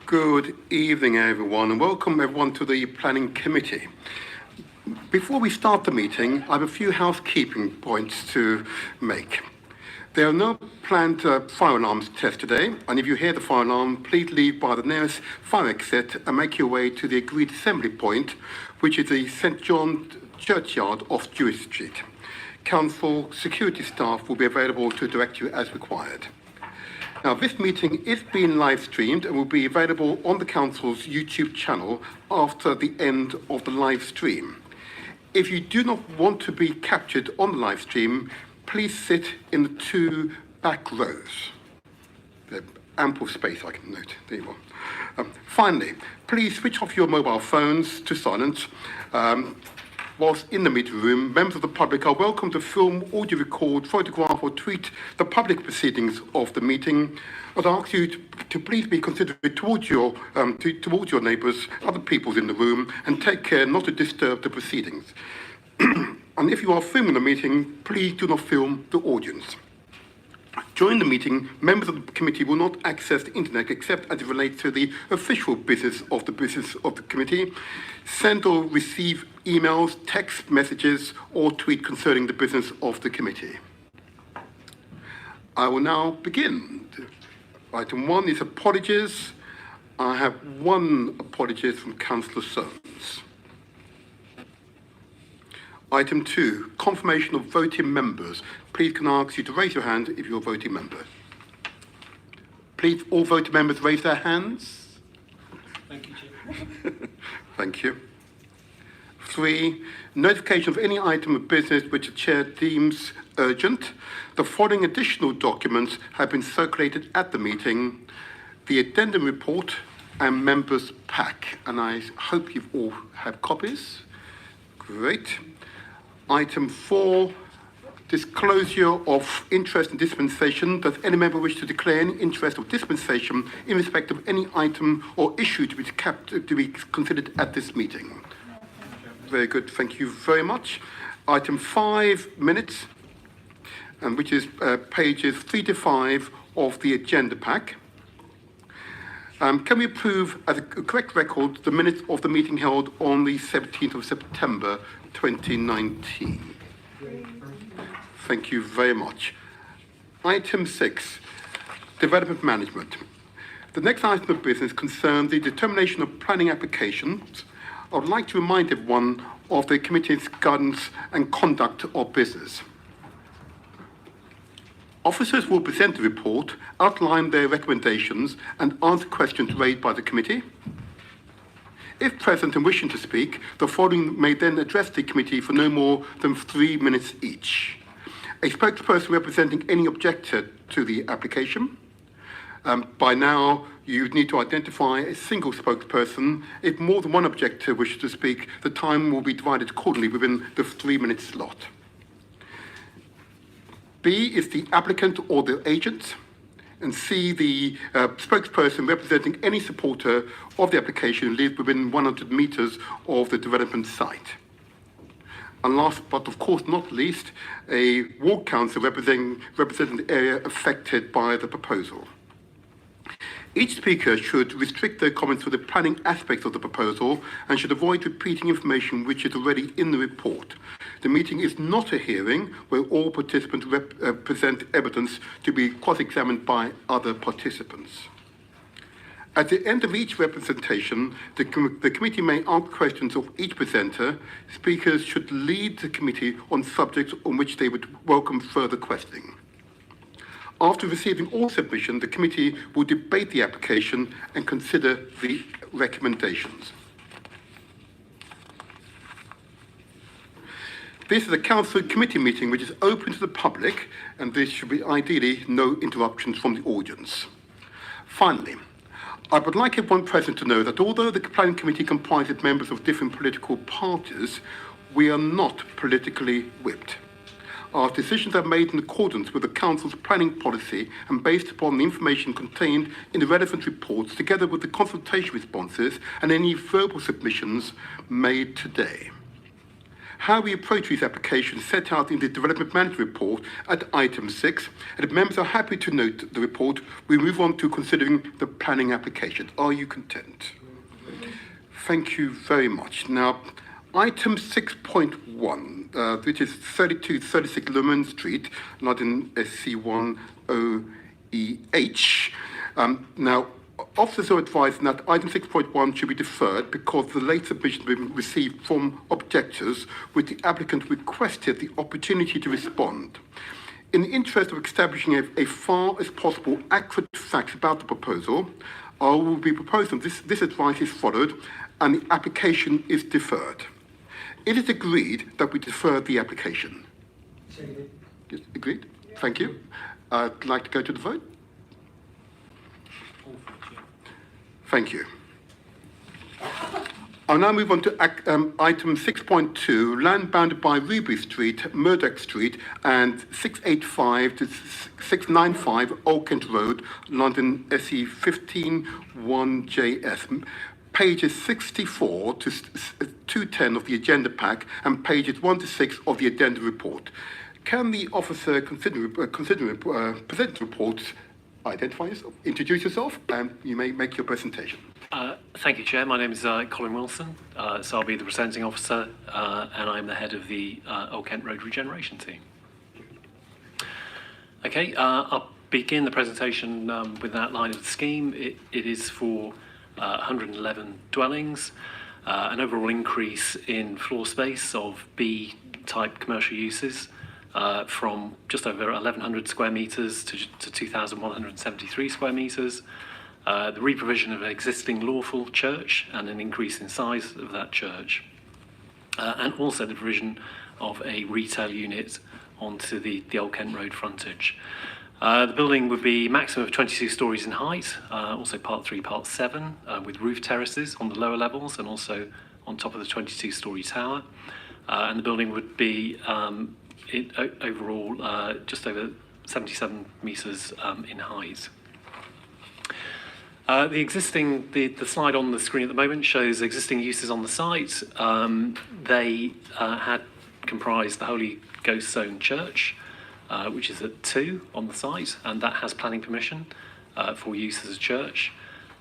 Good evening, everyone, and welcome everyone to the Planning Committee. Before we start the meeting, I have a few housekeeping points to make. There are no planned fire alarms tests today, and if you hear the fire alarm, please leave by the nearest fire exit and make your way to the agreed assembly point, which is the St John Churchyard off Jewett Street. Council security staff will be available to direct you as required. Now, this meeting is being live streamed and will be available on the Council's YouTube channel after the end of the live stream. If you do not want to be captured on the live stream, please sit in the two back rows. There's ample space, I can note. There you are. Finally, please switch off your mobile phones to silent. Whilst in the meeting room, members of the public are welcome to film, audio record, photograph or tweet the public proceedings of the meeting. I'd ask you to please be considerate towards your neighbours, other people in the room, and take care not to disturb the proceedings. And if you are filming the meeting, please do not film the audience. During the meeting, members of the committee will not access the internet except as it relates to the official business of the committee. Send or receive emails, text messages, or tweet concerning the business of the committee. I will now begin. Item 1 is apologies. I have one apology from Councillor Soames. Item 2, confirmation of voting members. Please can I ask you to raise your hand if you're a voting member. Please, all voting members raise their hands. Thank you, Chair. Thank you. 3, notification of any item of business which the Chair deems urgent. The following additional documents have been circulated at the meeting. The addendum report and members' pack. And I hope you've all have copies. Great. Item 4, disclosure of interest and dispensation. Does any member wish to declare any interest or dispensation in respect of any item or issue to be considered at this meeting? Very good, thank you very much. Item 5, minutes, and which is pages 3 to 5 of the agenda pack. Can we approve as a correct record the minutes of the meeting held on the 17th of September 2019? Thank you very much. Item 6, development management. The next item of business concerns the determination of planning applications. I would like to remind everyone of the committee's guidance and conduct of business. Officers will present the report, outline their recommendations, and answer questions raised by the committee. If present and wishing to speak, the following may then address the committee for no more than 3 minutes each. A spokesperson representing any objector to the application. By now, you need to identify a single spokesperson. If more than one objector wishes to speak, the time will be divided accordingly within the 3-minute slot. B is the applicant or the agent, and C, the spokesperson representing any supporter of the application who lives within 100 metres of the development site. And last but of course not least, a ward council representing the area affected by the proposal. Each speaker should restrict their comments to the planning aspects of the proposal and should avoid repeating information which is already in the report. The meeting is not a hearing where all participants present evidence to be cross-examined by other participants. At the end of each representation, the committee may ask questions of each presenter. Speakers should lead the committee on subjects on which they would welcome further questioning. After receiving all submissions, the committee will debate the application and consider the recommendations. This is a council committee meeting which is open to the public, and there should be ideally no interruptions from the audience. Finally, I would like everyone present to know that although the planning committee comprises members of different political parties, we are not politically whipped. Our decisions are made in accordance with the Council's planning policy and based upon the information contained in the relevant reports, together with the consultation responses and any verbal submissions made today. how we approach these applications set out in the Development Management Report at item 6, and if members are happy to note the report, we move on to considering the planning application. Are you content? Thank you very much. Now, item 6.1, which is 3236 Lumen Street, London SC10EH. Now, officers are advised that item 6.1 should be deferred because the late submission has been received from objectors, with the applicant requested the opportunity to respond. In the interest of establishing a far as possible accurate facts about the proposal, I will be proposing this advice is followed and the application is deferred. It is agreed that we defer the application. Yes, agreed? Thank you. I'd like to go to the vote. Thank you. I'll now move on to item 6.2, land bounded by Ruby Street, Murdoch Street, and 685 to 695 Old Kent Road, London SE 151JS. Pages 64 to 210 of the agenda pack and pages 1 to 6 of the addenda report. Can the officer considering present the report identify yourself, introduce yourself, and you may make your presentation. Thank you, Chair. My name is Colin Wilson, so I'll be the presenting officer, and I'm the head of the Old Kent Road Regeneration team. Okay, I'll begin the presentation with an outline of the scheme. It is for 111 dwellings, an overall increase in floor space of B-type commercial uses, from just over 1,100 square metres to 2,173 square metres, the reprovision of an existing lawful church and an increase in size of that church, and also the provision of a retail unit onto the Old Kent Road frontage. The building would be maximum of 22 stories in height, also Part 3, Part 7, with roof terraces on the lower levels and also on top of the 22-storey tower. And the building would be overall just over 77 metres in height. The slide on the screen at the moment shows existing uses on the site. They had comprised the Holy Ghost Zone Church, which is at 2 on the site, and that has planning permission for use as a church.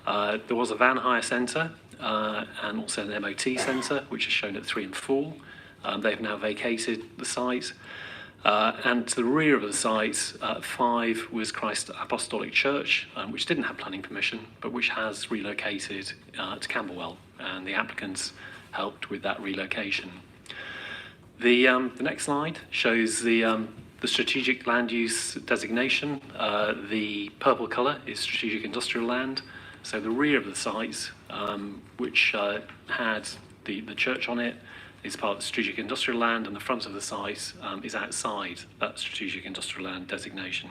There was a van hire centre and also an MOT centre, which is shown at 3 and 4. They've now vacated the site. And to the rear of the site, 5 was Christ Apostolic Church, which didn't have planning permission, but which has relocated to Camberwell, and the applicants helped with that relocation. The next slide shows the strategic land use designation. The purple colour is strategic industrial land. So the rear of the site, which had the church on it, is part of the strategic industrial land, and the front of the site is outside that strategic industrial land designation.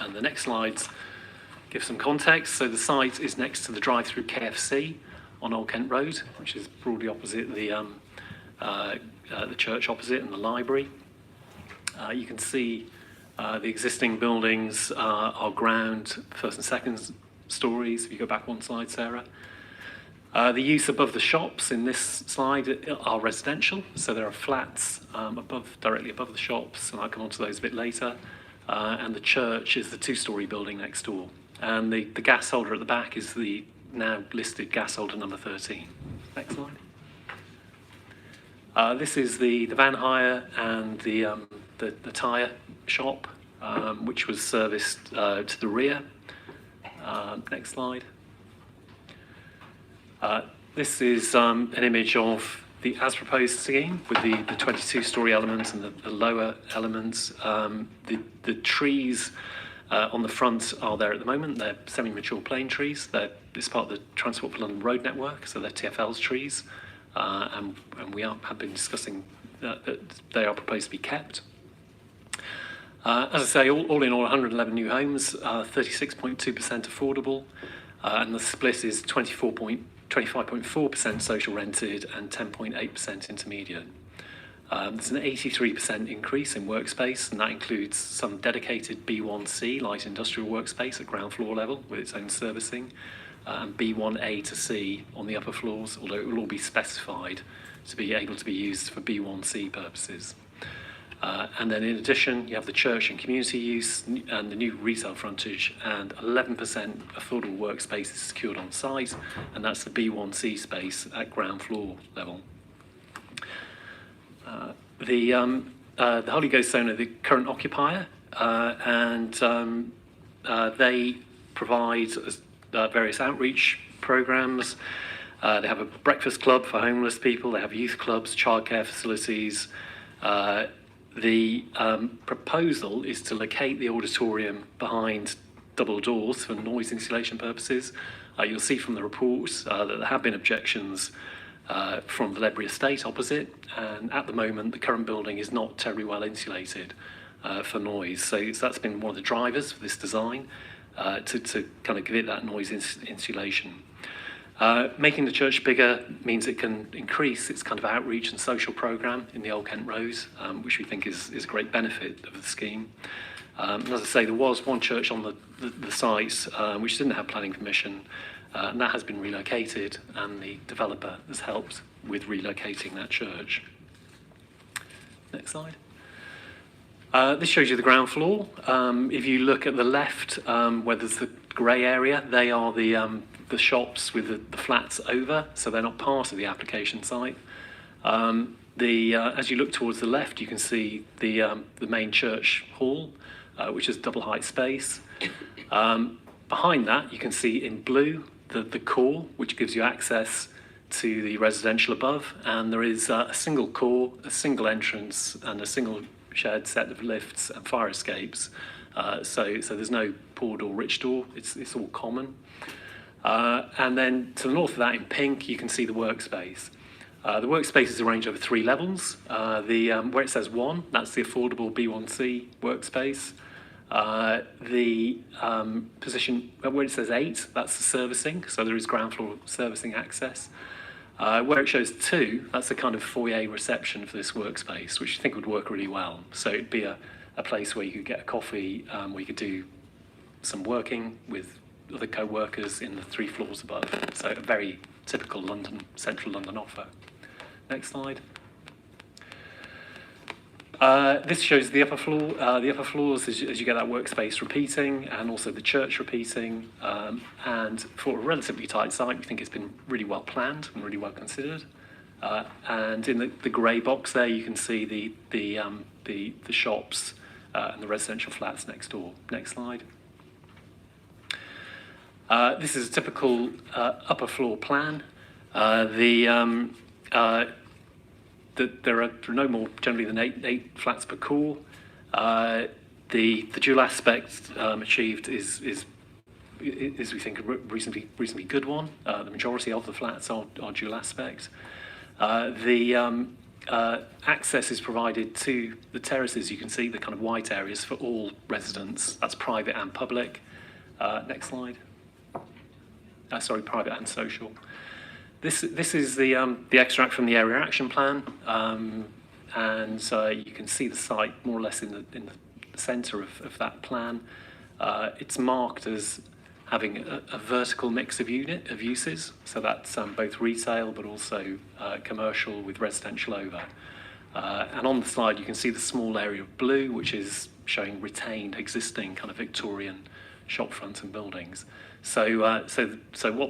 And the next slides give some context. So the site is next to the drive-through KFC on Old Kent Road, which is broadly opposite the church opposite and the library. You can see the existing buildings are ground, first and second stories. If you go back one slide, Sarah. The use above the shops in this slide are residential, so there are flats directly above the shops, and I'll come on to those a bit later. And the church is the 2-storey building next door. And the gas holder at the back is the now listed gas holder number 13. Next slide. This is the van hire and the tyre shop, which was serviced to the rear. Next slide. This is an image of the as-proposed scheme with the 22-storey elements and the lower elements. The trees on the front are there at the moment. They're semi-mature plane trees. It's part of the Transport for London Road Network, so they're TfL's trees. And we have been discussing that they are proposed to be kept. As I say, all in all, 111 new homes, 36.2% affordable, and the split is 25.4% social rented and 10.8% intermediate. There's an 83% increase in workspace, and that includes some dedicated B1C light industrial workspace at ground floor level with its own servicing, and B1A to C on the upper floors, although it will all be specified to be able to be used for B1C purposes. And then in addition, you have the church and community use and the new retail frontage, and 11% affordable workspace is secured on site, and that's the B1C space at ground floor level. The Holy Ghost Zone are the current occupier, and they provide various outreach programs. They have a breakfast club for homeless people, they have youth clubs, childcare facilities. The proposal is to locate the auditorium behind double doors for noise insulation purposes. You'll see from the report that there have been objections from the Ledbury estate opposite, and at the moment the current building is not terribly well insulated for noise. So that's been one of the drivers for this design, to kind of give it that noise insulation. Making the church bigger means it can increase its kind of outreach and social programme in the Old Kent Road, which we think is a great benefit of the scheme. And as I say, there was one church on the site which didn't have planning permission, and that has been relocated, and the developer has helped with relocating that church. Next slide. This shows you the ground floor. If you look at the left, where there's the grey area, they are the shops with the flats over, so they're not part of the application site. As you look towards the left, you can see the main church hall, which is double height space. Behind that, you can see in blue the core, which gives you access to the residential above, and there is a single core, a single entrance, and a single shared set of lifts and fire escapes. So there's no poor door, rich door. It's all common. And then to the north of that, in pink, you can see the workspace. The workspace is arranged over 3 levels. Where it says 1, that's the affordable B1C workspace. The position where it says 8, that's the servicing, so there is ground floor servicing access. Where it shows 2, that's a kind of foyer reception for this workspace, which I think would work really well. So it'd be a place where you could get a coffee, where you could do some working with other co-workers in the 3 floors above. So a very typical central London offer. Next slide. This shows the upper floor. The upper floors, as you get that workspace repeating, and also the church repeating. And for a relatively tight site, we think it's been really well planned and really well considered. And in the grey box there, you can see the shops and the residential flats next door. Next slide. This is a typical upper floor plan. There are no more generally than 8 flats per core. The dual aspect achieved is we think a reasonably good one. The majority of the flats are dual aspect. The access is provided to the terraces. You can see the kind of white areas for all residents. That's private and public. Next slide. Sorry, private and social. This is the extract from the area action plan, and you can see the site more or less in the centre of that plan. It's marked as having a vertical mix of uses, so that's both retail but also commercial with residential over. And on the slide you can see the small area of blue, which is showing retained existing kind of Victorian shop front and buildings. So what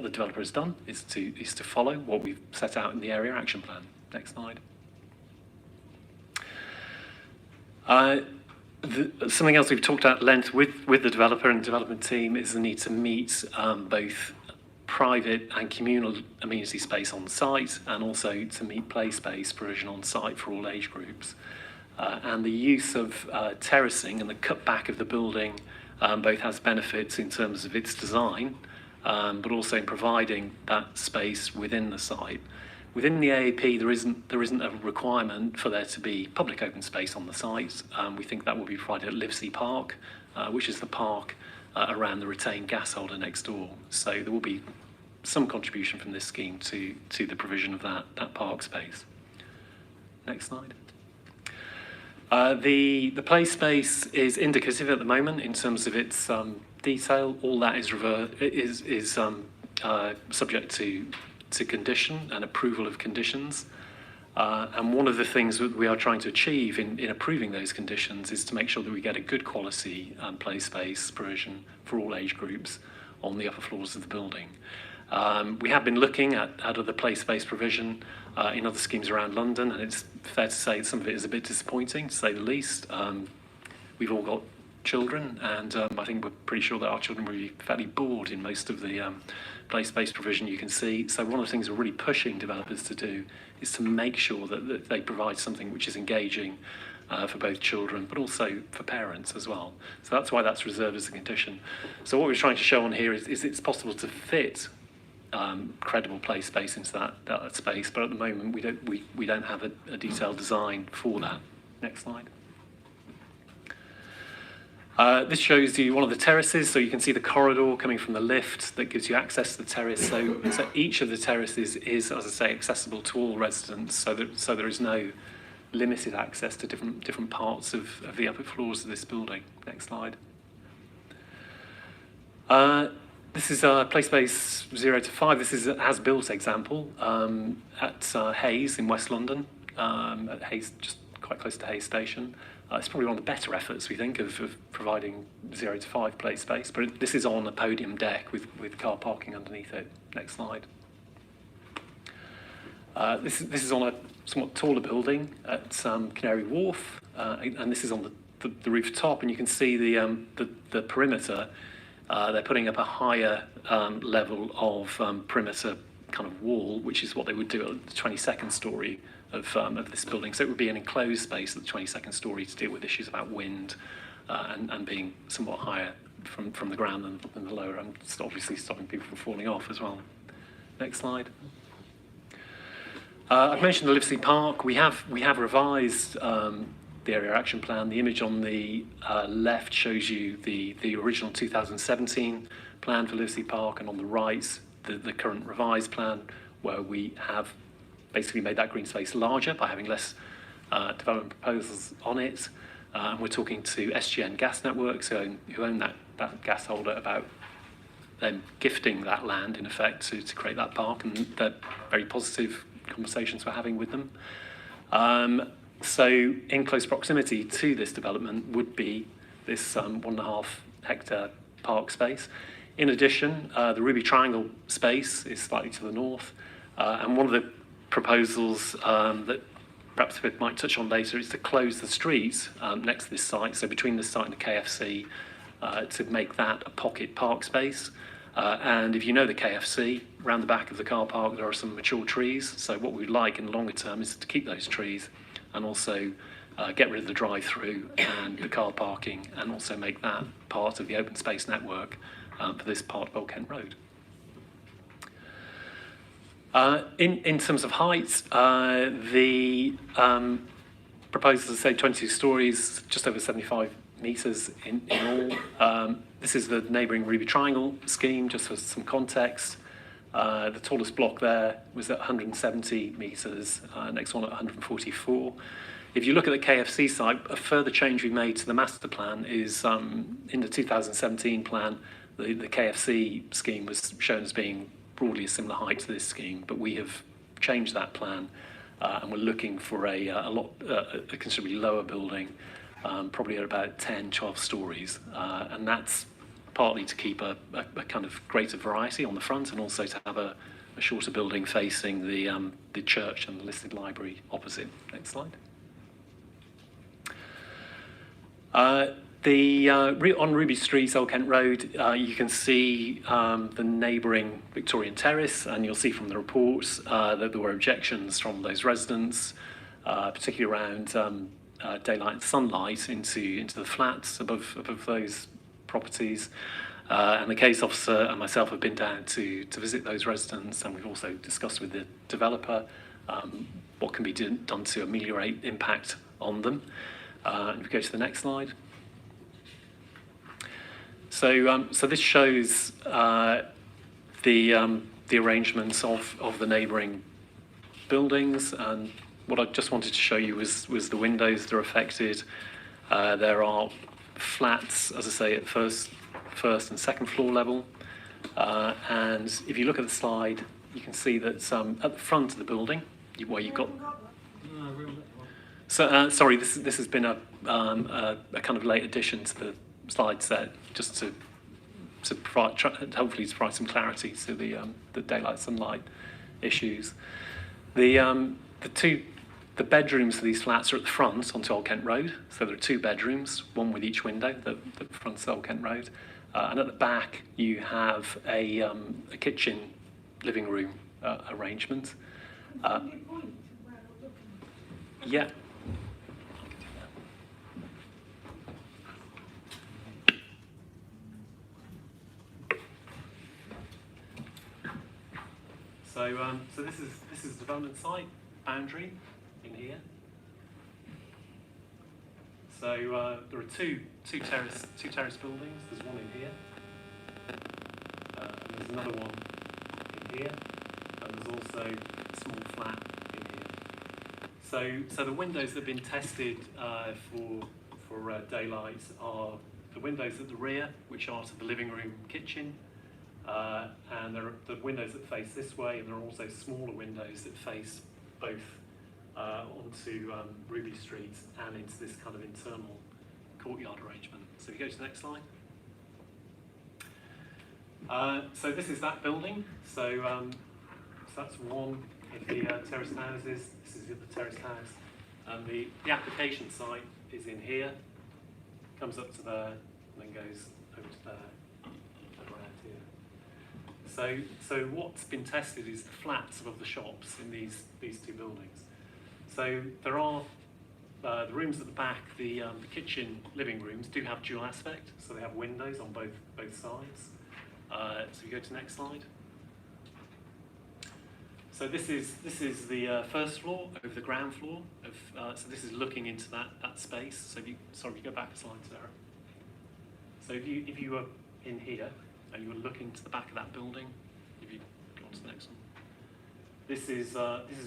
the developer has done is to follow what we've set out in the area action plan. Next slide. Something else we've talked at length with the developer and development team is the need to meet both private and communal amenity space on site, and also to meet play space provision on site for all age groups. And the use of terracing and the cutback of the building both has benefits in terms of its design, but also in providing that space within the site. Within the AAP, there isn't a requirement for there to be public open space on the site. We think that will be provided at Livesey Park, which is the park around the retained gas holder next door. So there will be some contribution from this scheme to the provision of that park space. Next slide. The play space is indicative at the moment in terms of its detail. All that is subject to condition and approval of conditions. And one of the things that we are trying to achieve in approving those conditions is to make sure that we get a good quality play space provision for all age groups on the upper floors of the building. We have been looking at other play space provision in other schemes around London, and it's fair to say some of it is a bit disappointing, to say the least. We've all got children, and I think we're pretty sure that our children will be fairly bored in most of the play space provision you can see. So one of the things we're really pushing developers to do is to make sure that they provide something which is engaging for both children, but also for parents as well. So that's why that's reserved as a condition. So what we're trying to show on here is it's possible to fit credible play space into that space, but at the moment we don't have a detailed design for that. Next slide. This shows you one of the terraces, so you can see the corridor coming from the lift that gives you access to the terrace. So each of the terraces is, as I say, accessible to all residents, so there is no limited access to different parts of the upper floors of this building. Next slide. This is play space 0 to 5. This is an as-built example at Hayes in West London, at Hayes, just quite close to Hayes Station. It's probably one of the better efforts, we think, of providing 0 to 5 play space, but this is on a podium deck with car parking underneath it. Next slide. This is on a somewhat taller building at Canary Wharf, and this is on the rooftop, and you can see the perimeter. They're putting up a higher level of perimeter kind of wall, which is what they would do at the 22nd story of this building. So it would be an enclosed space at the 22nd story to deal with issues about wind and being somewhat higher from the ground than the lower, and obviously stopping people from falling off as well. Next slide. I've mentioned the Liversea Park. We have revised the area action plan. The image on the left shows you the original 2017 plan for Liversea Park, and on the right the current revised plan, where we have basically made that green space larger by having less development proposals on it. And we're talking to SGN Gas Networks, who own that gas holder, about them gifting that land, in effect, to create that park, and they're very positive conversations we're having with them. So in close proximity to this development would be this 1.5 hectare park space. In addition, the Ruby Triangle space is slightly to the north, and one of the proposals that perhaps we might touch on later is to close the street next to this site, so between this site and the KFC, to make that a pocket park space. And if you know the KFC, around the back of the car park there are some mature trees, so what we'd like in the longer term is to keep those trees and also get rid of the drive-through and the car parking, and also make that part of the open space network for this part of Old Kent Road. In terms of height, the proposals say 22 stories, just over 75 metres in all. This is the neighbouring Ruby Triangle scheme, just for some context. The tallest block there was at 170 metres, next one at 144. If you look at the KFC site, a further change we made to the master plan is in the 2017 plan, the KFC scheme was shown as being broadly a similar height to this scheme, but we have changed that plan and we're looking for a considerably lower building, probably at about 10, 12 stories, and that's partly to keep a kind of greater variety on the front, and also to have a shorter building facing the church and the listed library opposite. Next slide. On Ruby Street, Old Kent Road, you can see the neighbouring Victorian Terrace, and you'll see from the reports that there were objections from those residents, particularly around daylight and sunlight into the flats above those properties. And the case officer and myself have been down to visit those residents, and we've also discussed with the developer what can be done to ameliorate impact on them. And if we go to the next slide. So this shows the arrangements of the neighbouring buildings, and what I just wanted to show you was the windows that are affected. There are flats, as I say, at first and second floor level. And if you look at the slide, you can see that at the front of the building, where you've got. So sorry, this has been a kind of late addition to the slide set, just to provide, hopefully to provide some clarity to the daylight sunlight issues. The bedrooms for these flats are at the front onto Old Kent Road. So there are 2 bedrooms, one with each window, the front of Old Kent Road. And at the back, you have a kitchen, living room arrangement. Yeah. So this is development site boundary in here. So there are two terrace buildings. There's one in here, and there's another one in here, and there's also a small flat in here. So the windows that have been tested for daylight are the windows at the rear, which are to the living room, kitchen. And there are the windows that face this way, and there are also smaller windows that face both onto Ruby Street and into this kind of internal courtyard arrangement. So if you go to the next slide. So this is that building. So that's one of the terraced houses. This is the other terraced house. And the application site is in here, comes up to there, and then goes over to there. So what's been tested is the flats above the shops in these 2 buildings. So there are the rooms at the back, the kitchen, living rooms do have dual aspect, so they have windows on both sides. So you go to the next slide. So this is the first floor over the ground floor of. So this is looking into that space. So if you go back a slide, Sarah. So if you were in here, and you were looking to the back of that building, if you go on to the next one. This is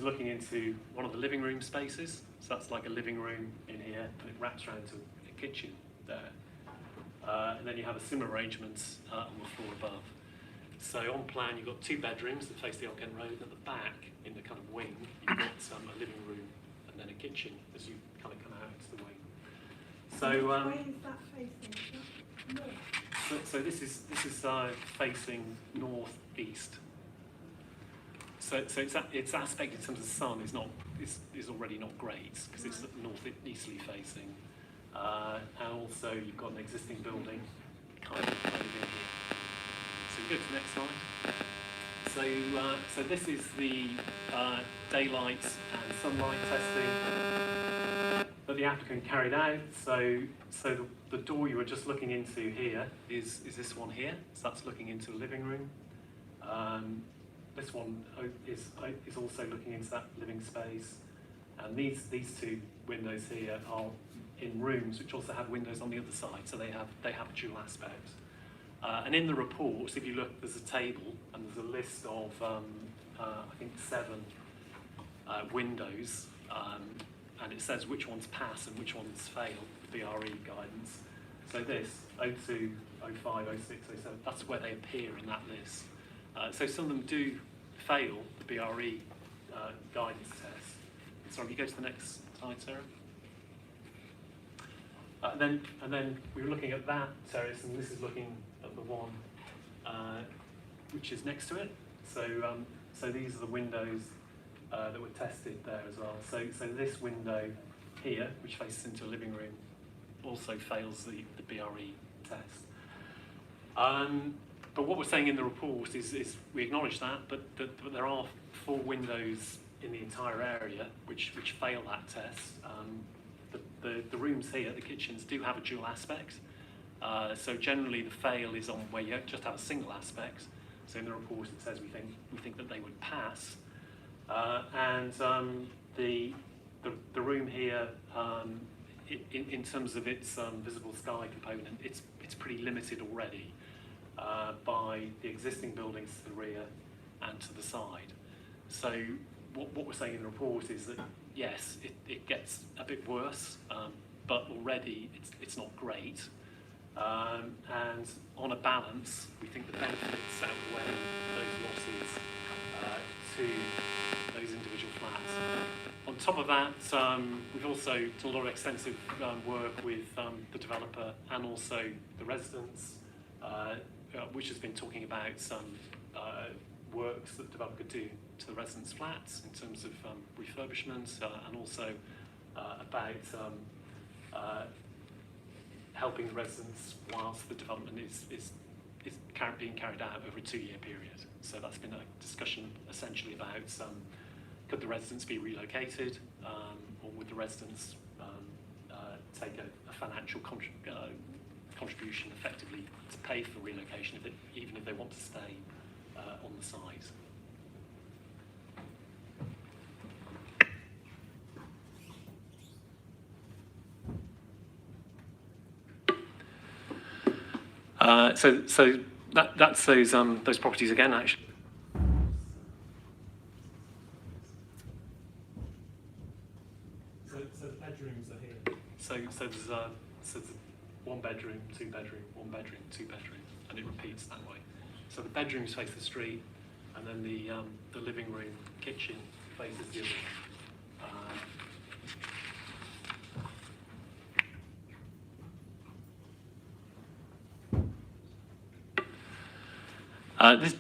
looking into one of the living room spaces. So that's like a living room in here, and it wraps around to a kitchen there. And then you have a similar arrangement on the floor above. So on plan, you've got 2 bedrooms that face the Old Kent Road, and at the back, in the kind of wing, you've got a living room and then a kitchen as you kind of come out into the wing. So where is that facing? North. So this is facing northeast. So its aspect in terms of sun is already not great because it's northeasterly facing, and also you've got an existing building kind of in here. So we go to the next slide. So this is the daylight and sunlight testing that the applicant carried out. So the door you were just looking into here is this one here. So that's looking into a living room. This one is also looking into that living space. And these 2 windows here are in rooms which also have windows on the other side. So they have a dual aspect. And in the report, if you look, there's a table and there's a list of I think 7 windows. And it says which ones pass and which ones fail, the BRE guidance. So this, 02, 05, 06, 07, that's where they appear in that list. So some of them do fail the BRE guidance test. So if you go to the next slide, Sarah. And then we were looking at that terrace, and this is looking at the one which is next to it. So these are the windows that were tested there as well. So this window here, which faces into a living room, also fails the BRE test. But what we're saying in the report is we acknowledge that, but there are 4 windows in the entire area which fail that test. The rooms here, the kitchens, do have a dual aspect. So generally the fail is on where you just have a single aspect. So in the report it says we think that they would pass. And the room here, in terms of its visible sky component, it's pretty limited already by the existing buildings to the rear and to the side. So what we're saying in the report is that yes, it gets a bit worse, but already it's not great. And on a balance, we think the benefits outweigh those losses to those individual flats. On top of that, we've also done a lot of extensive work with the developer and also the residents, which has been talking about some works that the developer could do to the residents' flats in terms of refurbishments and also about helping the residents whilst the development is being carried out over a 2-year period. So that's been a discussion essentially about could the residents be relocated, or would the residents take a financial contribution effectively to pay for the relocation, even if they want to stay on the site. So that's those properties again, actually. So the bedrooms are here. So there's 1 bedroom, 2 bedroom, 1 bedroom, 2 bedroom, and it repeats that way. So the bedrooms face the street, and then the living room, kitchen faces the other way.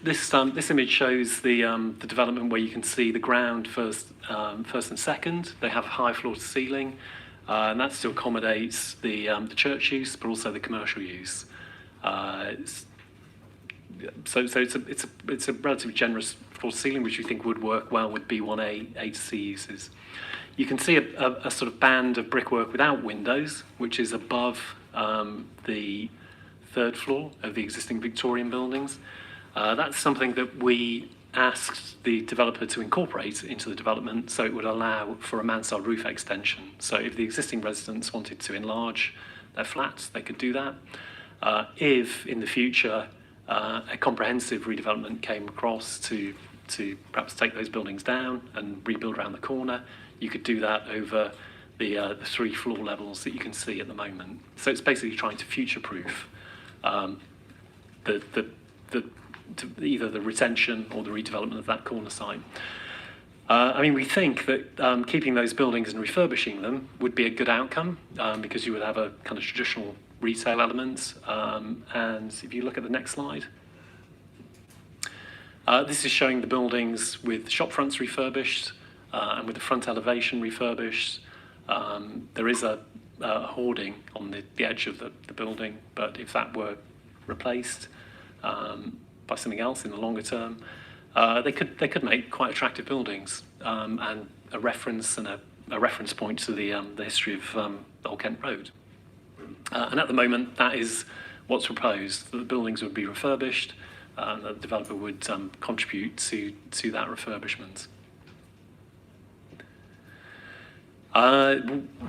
This image shows the development where you can see the ground first and second. They have a high floor to ceiling, and that still accommodates the church use, but also the commercial use. So it's a relatively generous floor to ceiling, which we think would work well with B1A A to C uses. You can see a sort of band of brickwork without windows, which is above the 3rd floor of the existing Victorian buildings. That's something that we asked the developer to incorporate into the development, so it would allow for a mansard roof extension. So if the existing residents wanted to enlarge their flats, they could do that. If in the future a comprehensive redevelopment came across to perhaps take those buildings down and rebuild around the corner, you could do that over the 3 floor levels that you can see at the moment. So it's basically trying to future-proof either the retention or the redevelopment of that corner site. I mean, we think that keeping those buildings and refurbishing them would be a good outcome because you would have a kind of traditional retail element. And if you look at the next slide, this is showing the buildings with shop fronts refurbished and with the front elevation refurbished. There is a hoarding on the edge of the building, but if that were replaced by something else in the longer term, they could make quite attractive buildings and a reference point to the history of Old Kent Road. And at the moment, that is what's proposed. That the buildings would be refurbished, and the developer would contribute to that refurbishment.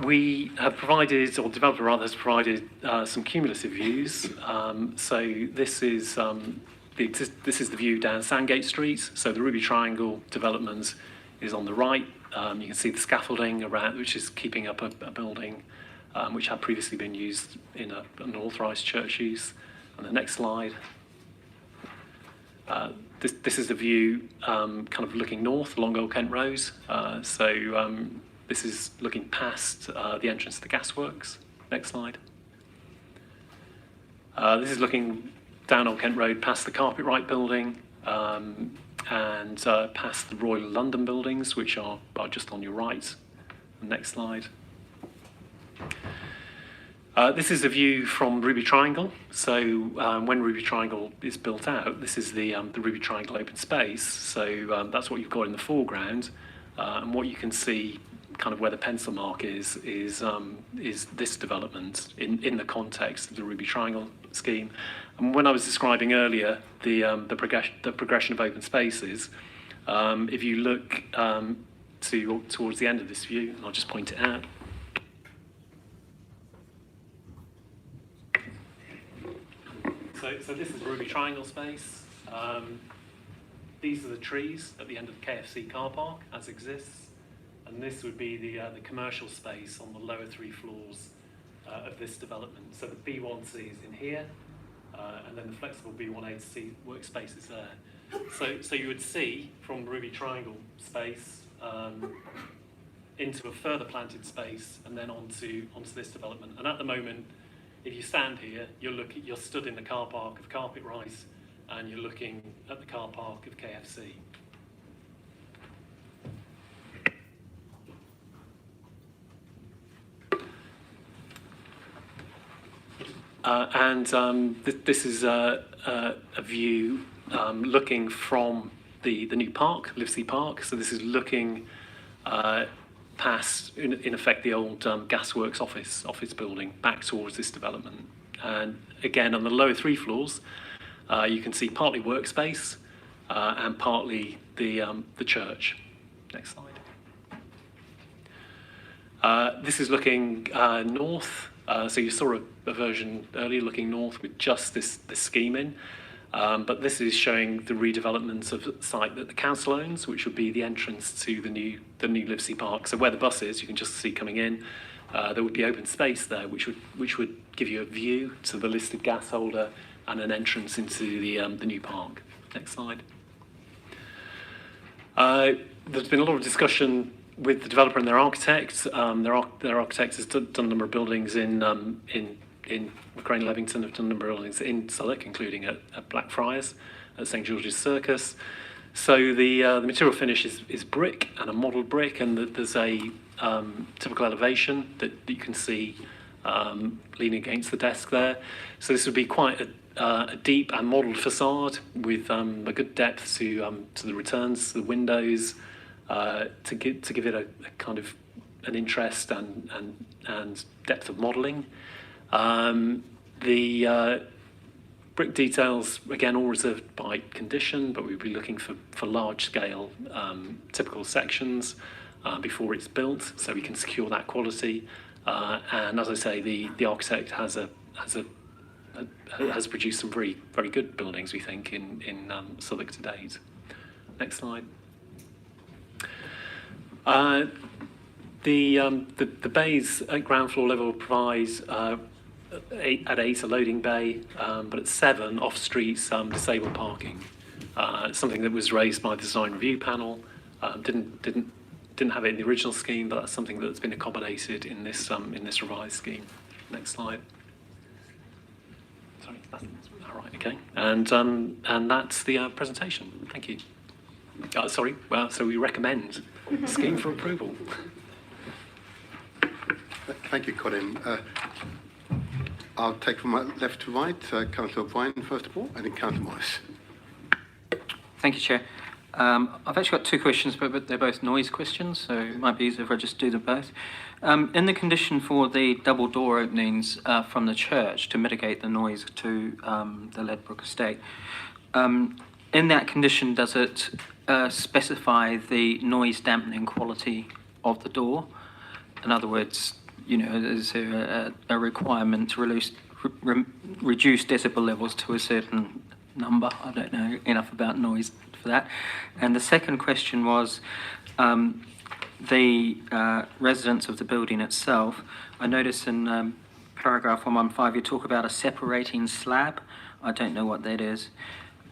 We have provided, or the developer rather has provided, some cumulative views. So this is the view down Sandgate Street. So the Ruby Triangle development is on the right. You can see the scaffolding around, which is keeping up a building which had previously been used in an authorised church use. And the next slide. This is the view kind of looking north along Old Kent Road. This is looking past the entrance to the gasworks. Next slide. This is looking down Old Kent Road past the Carpetwright building and past the Royal London buildings, which are just on your right. Next slide. This is a view from Ruby Triangle. So when Ruby Triangle is built out, this is the Ruby Triangle open space. So that's what you've got in the foreground. And what you can see, kind of where the pencil mark is this development in the context of the Ruby Triangle scheme. And when I was describing earlier the progression of open spaces, if you look towards the end of this view, and I'll just point it out. So this is Ruby Triangle space. These are the trees at the end of the KFC car park as exists. And this would be the commercial space on the lower 3 floors of this development. So the B1C is in here, and then the flexible B1A to C workspace is there. So you would see from Ruby Triangle space into a further planted space, and then onto this development. And at the moment, if you stand here, you're stood in the car park of Carpet Rice, and you're looking at the car park of KFC. This is a view looking from the new park, Livesey Park. So this is looking past, in effect, the old gasworks office building back towards this development. And again, on the lower 3 floors, you can see partly workspace and partly the church. Next slide. This is looking north. So you saw a version earlier looking north with just this scheme in. But this is showing the redevelopment of the site that the council owns, which would be the entrance to the new Livesey Park. So where the bus is, you can just see coming in. There would be open space there, which would give you a view to the listed gas holder and an entrance into the new park. Next slide. There's been a lot of discussion with the developer and their architect. Their architect has done a number of buildings in McCrane Levington, have done a number of buildings in Southwark, including at Blackfriars, at St George's Circus. So the material finish is brick and a modelled brick, and there's a typical elevation that you can see leaning against the desk there. So this would be quite a deep and modelled facade with a good depth to the returns, to the windows, to give it a kind of an interest and depth of modelling. The brick details, again, all reserved by condition, but we'd be looking for large-scale typical sections before it's built, so we can secure that quality. And as I say, the architect has produced some very good buildings, we think, in Southwark to date. Next slide. The bays at ground floor level provides at 8 a loading bay, but at 7 off streets disabled parking. Something that was raised by the design review panel. Didn't have it in the original scheme, but that's something that's been accommodated in this revised scheme. Next slide. Sorry, that's all right. Okay, and that's the presentation. Thank you. Sorry. Well, so we recommend scheme for approval. Thank you, Colin. I'll take from my left to right, Councillor O'Brien first of all, and then Councillor Morris. Thank you, Chair. I've actually got 2 questions, but they're both noise questions, so it might be easier if I just do them both. In the condition for the double door openings from the church to mitigate the noise to the Ledbrook estate, in that condition, does it specify the noise dampening quality of the door? In other words, is there a requirement to reduce decibel levels to a certain number? I don't know enough about noise for that. And the second question was the residents of the building itself. I notice in paragraph 115 you talk about a separating slab. I don't know what that is,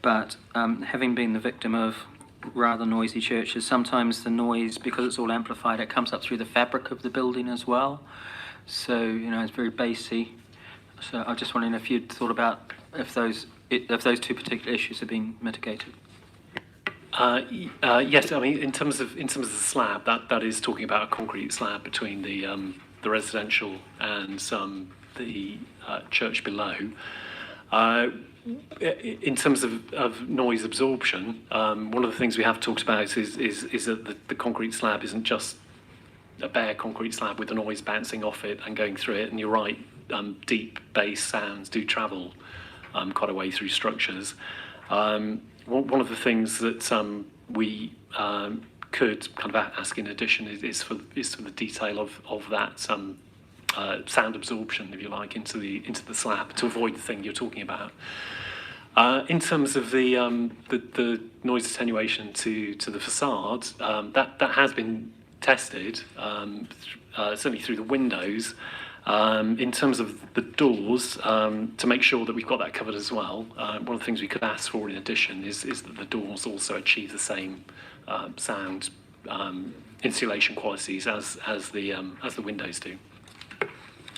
but having been the victim of rather noisy churches, sometimes the noise, because it's all amplified, it comes up through the fabric of the building as well. So, it's very bassy. So I was just wondering if you'd thought about if those 2 particular issues have been mitigated. Yes, I mean, in terms of the slab, that is talking about a concrete slab between the residential and the church below. In terms of noise absorption, one of the things we have talked about is that the concrete slab isn't just a bare concrete slab with the noise bouncing off it and going through it. And you're right, deep bass sounds do travel quite a way through structures. One of the things that we could kind of ask in addition is for the detail of that sound absorption, if you like, into the slab to avoid the thing you're talking about. In terms of the noise attenuation to the facade, that has been tested, certainly through the windows, In terms of the doors, to make sure that we've got that covered as well, one of the things we could ask for in addition is that the doors also achieve the same sound insulation qualities as the windows do.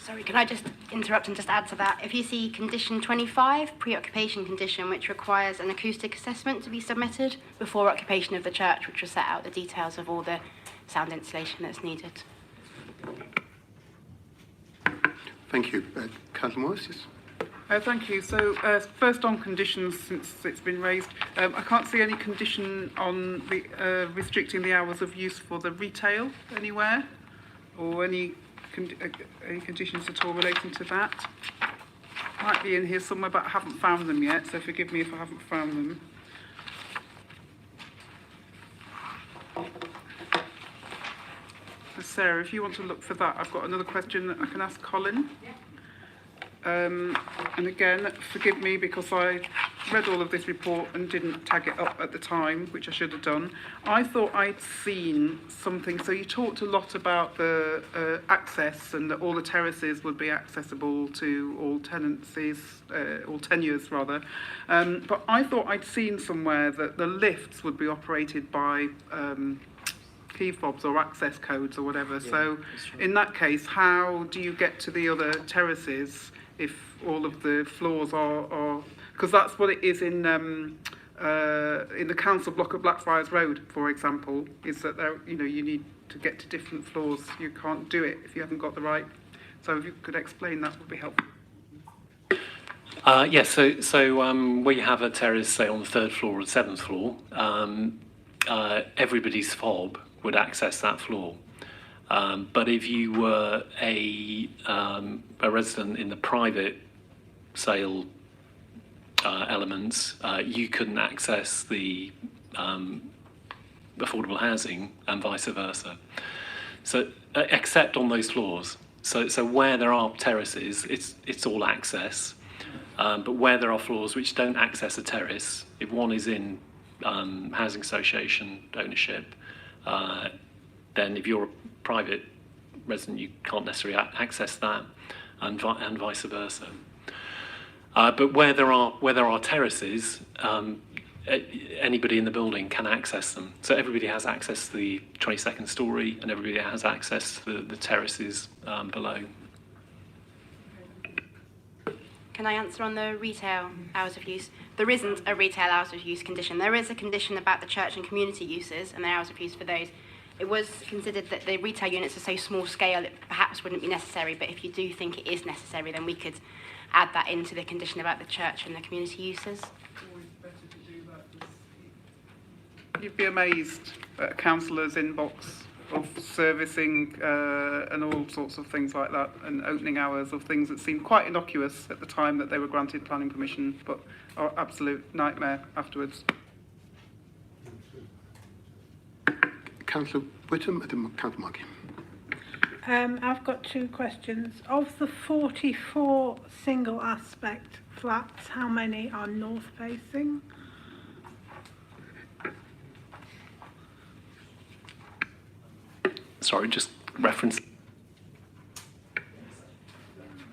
Sorry, can I just interrupt and just add to that? If you see condition 25, preoccupation condition, which requires an acoustic assessment to be submitted before occupation of the church, which will set out the details of all the sound insulation that's needed. Thank you. Councillor Morris, yes? Thank you. So first on conditions, since it's been raised, I can't see any condition on restricting the hours of use for the retail anywhere, or any conditions at all relating to that. Might be in here somewhere, but I haven't found them yet, so forgive me if I haven't found them. Sarah, if you want to look for that, I've got another question that I can ask Colin. And again, forgive me because I read all of this report and didn't tag it up at the time, which I should have done. I thought I'd seen something. So you talked a lot about the access and that all the terraces would be accessible to all tenancies, all tenures rather. But I thought I'd seen somewhere that the lifts would be operated by key fobs or access codes or whatever. Yeah, so in that case, how do you get to the other terraces if all of the floors are because that's what it is in the council block at Blackfriars Road, for example, is that there, you need to get to different floors. You can't do it if you haven't got the right. So if you could explain, that would be helpful. Yes, so where you have a terrace, say on the 3rd floor or 7th floor, everybody's fob would access that floor. But if you were a resident in the private sale elements, you couldn't access the affordable housing and vice versa. So except on those floors. So where there are terraces, it's all access. But where there are floors which don't access a terrace, if one is in housing association ownership, then if you're a private resident, you can't necessarily access that, and vice versa. But where there are terraces, anybody in the building can access them. So everybody has access to the 22nd story, and everybody has access to the terraces below. Can I answer on the retail hours of use? There isn't a retail hours of use condition. There is a condition about the church and community uses and the hours of use for those. It was considered that the retail units are so small scale it perhaps wouldn't be necessary, but if you do think it is necessary, then we could add that into the condition about the church and the community uses. Always better to do that. You'd be amazed at a councillor's inbox of servicing and all sorts of things like that, and opening hours of things that seemed quite innocuous at the time that they were granted planning permission, but are absolute nightmare afterwards. Councillor Whittam and then Councillor Markey. I've got two questions. Of the 44 single aspect flats, how many are north facing? Sorry, just reference.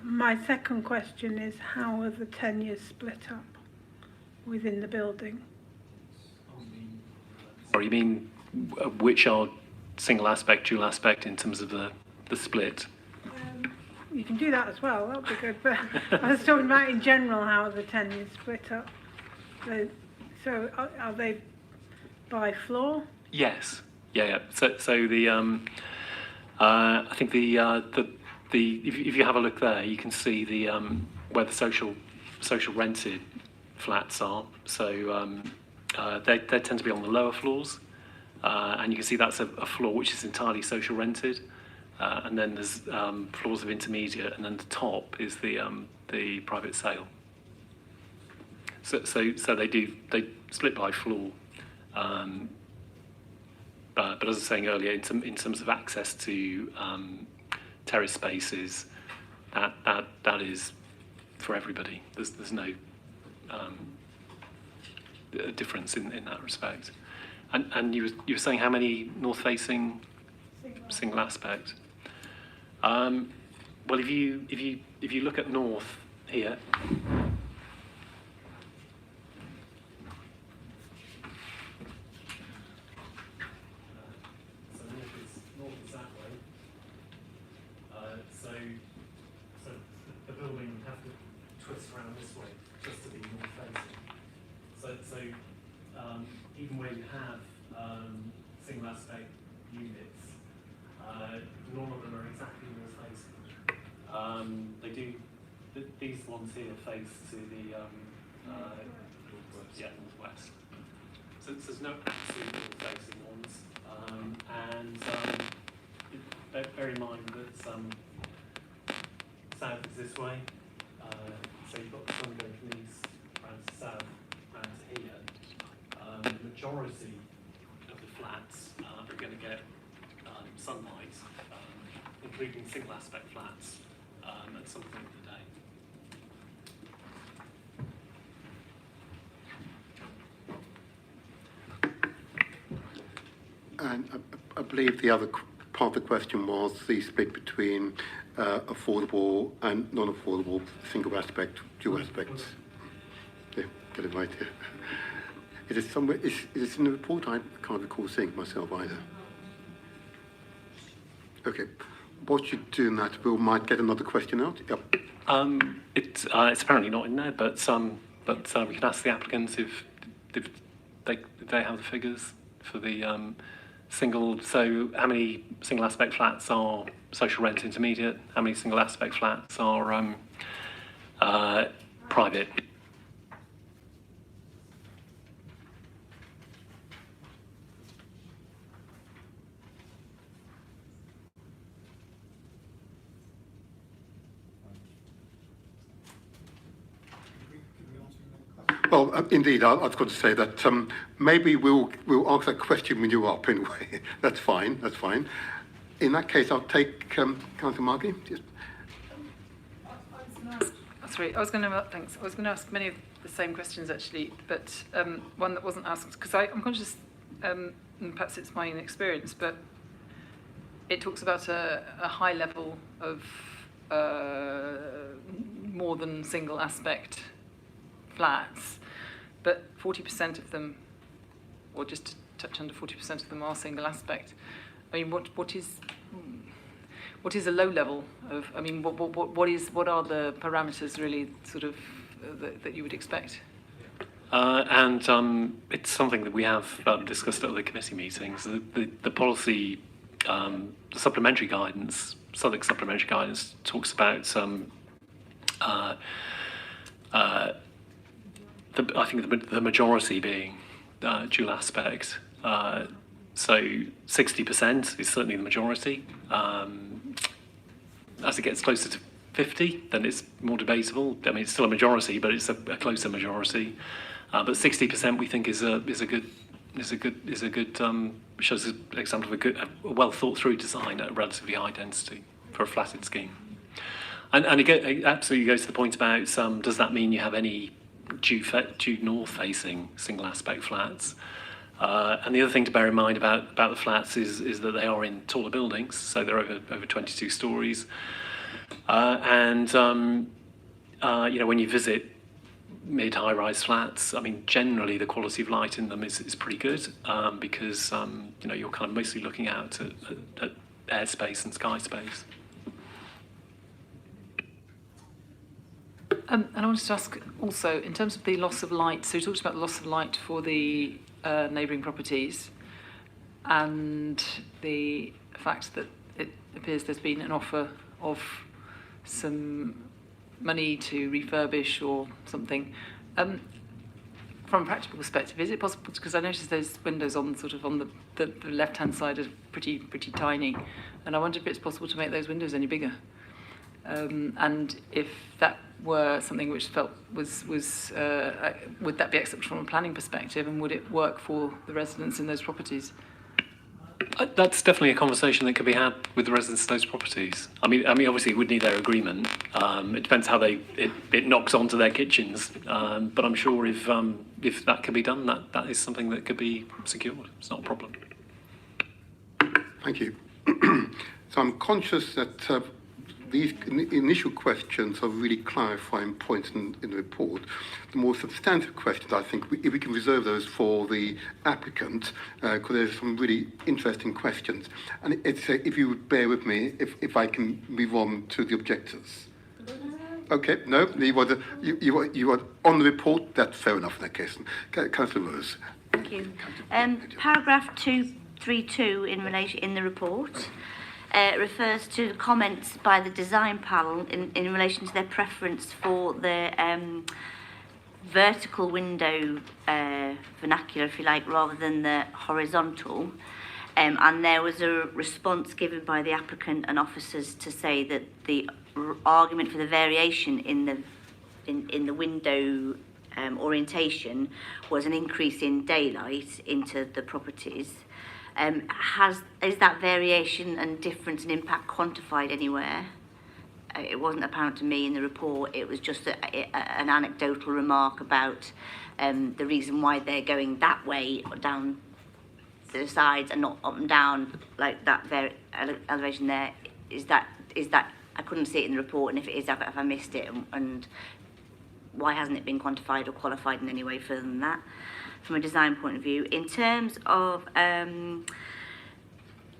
My second question is, how are the tenures split up within the building? Sorry, you mean which are single aspect, dual aspect in terms of the split? You can do that as well, that would be good, but I was talking about in general how are the tenures split up. So are they by floor? Yes. Yeah. So the I think the if you have a look there, you can see the where the social rented flats are. So they tend to be on the lower floors, and you can see that's a floor which is entirely social rented, and then there's floors of intermediate, and then the top is the private sale. So they split by floor. But as I was saying earlier, in terms of access to terrace spaces, that is for everybody. There's no difference in that respect. And you were saying how many north-facing single aspect? Well, if you look at north here, so north is that way. So the building would have to twist around this way just to be north facing. So even where you have single aspect units, none of them are exactly north facing. They do. These ones here face to the northwest. So there's no absolute north facing ones, bear in mind that south is this way. So you've got the sun going from east round to south, round to here. The majority of the flats are going to get sunlight, including single aspect flats, at some point of the day. And I believe the other part of the question was the split between affordable and non-affordable, single aspect, dual aspects. Yeah, get it right here. It is somewhere. Is it in the report? I can't recall seeing it myself either. Okay, what you do in that, we might get another question out. Yep. It's apparently not in there, but we can ask the applicants if they have the figures for the single. So how many single aspect flats are social rent intermediate? How many single aspect flats are private? Well, indeed, I was going to say that maybe we'll ask that question when you're up anyway. That's fine, that's fine. In that case, I'll take Councillor Markey. Just... I was going to ask many of the same questions actually, but one that wasn't asked, because I'm conscious, and perhaps it's my inexperience, but it talks about a high level of more than single aspect flats, but 40% of them, or just to touch under 40% of them, are single aspect. I mean, what is a low level of? I mean, what are the parameters really sort of that you would expect? It's something that we have discussed at other committee meetings. The policy, the supplementary guidance, Southwark supplementary guidance talks about I think the majority being dual aspect. So 60% is certainly the majority. As it gets closer to 50, then it's more debatable. I mean, it's still a majority, but it's a closer majority. But 60% we think is a good shows an example of a well thought through design at a relatively high density for a flatted scheme. And it absolutely goes to the point about does that mean you have any due north facing single aspect flats? And the other thing to bear in mind about the flats is that they are in taller buildings, so they're over 22 stories. When you visit mid-high rise flats, I mean, generally the quality of light in them is pretty good, because you're kind of mostly looking out at airspace and sky space. And I wanted to ask also, in terms of the loss of light, so you talked about the loss of light for the neighbouring properties and the fact that it appears there's been an offer of some money to refurbish or something. From a practical perspective, is it possible, because I noticed those windows on the left-hand side are pretty tiny, and I wonder if it's possible to make those windows any bigger. And if that were something which felt would that be acceptable from a planning perspective, and would it work for the residents in those properties? That's definitely a conversation that could be had with the residents of those properties. I mean, obviously it would need their agreement. It depends how it knocks onto their kitchens. But I'm sure if that can be done, that is something that could be secured. It's not a problem. Thank you. So I'm conscious that these initial questions are really clarifying points in the report. The more substantive questions, I think, if we can reserve those for the applicant, because there's some really interesting questions. And it's, if you would bear with me, if I can move on to the objectors. Okay, no, you are on the report. That's fair enough in that case. Councillor Rose. Thank you. Paragraph 232 in the report refers to comments by the design panel in relation to their preference for the vertical window vernacular, if you like, rather than the horizontal. And there was a response given by the applicant and officers to say that the argument for the variation in the window orientation was an increase in daylight into the properties. Is that variation and difference in impact quantified anywhere? It wasn't apparent to me in the report. It was just an anecdotal remark about the reason why they're going that way or down to the sides and not up and down, like that elevation there. Is that I couldn't see it in the report, and if it is, have I missed it? And why hasn't it been quantified or qualified in any way further than that, from a design point of view? In terms of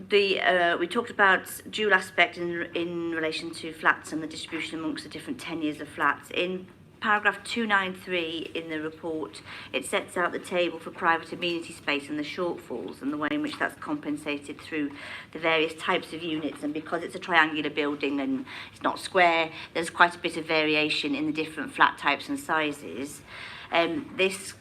we talked about dual aspect in relation to flats and the distribution amongst the different tenures of flats. In paragraph 293 in the report, it sets out the table for private amenity space and the shortfalls and the way in which that's compensated through the various types of units. And because it's a triangular building and it's not square, there's quite a bit of variation in the different flat types and sizes. This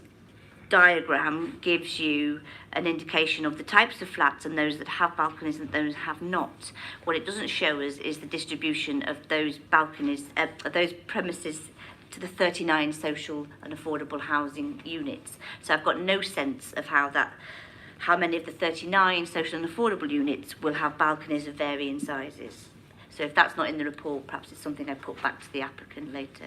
diagram gives you an indication of the types of flats and those that have balconies and those that have not. What it doesn't show us is the distribution of those balconies, those premises to the 39 social and affordable housing units. So I've got no sense of how many of the 39 social and affordable units will have balconies of varying sizes. So if that's not in the report, perhaps it's something I put back to the applicant later.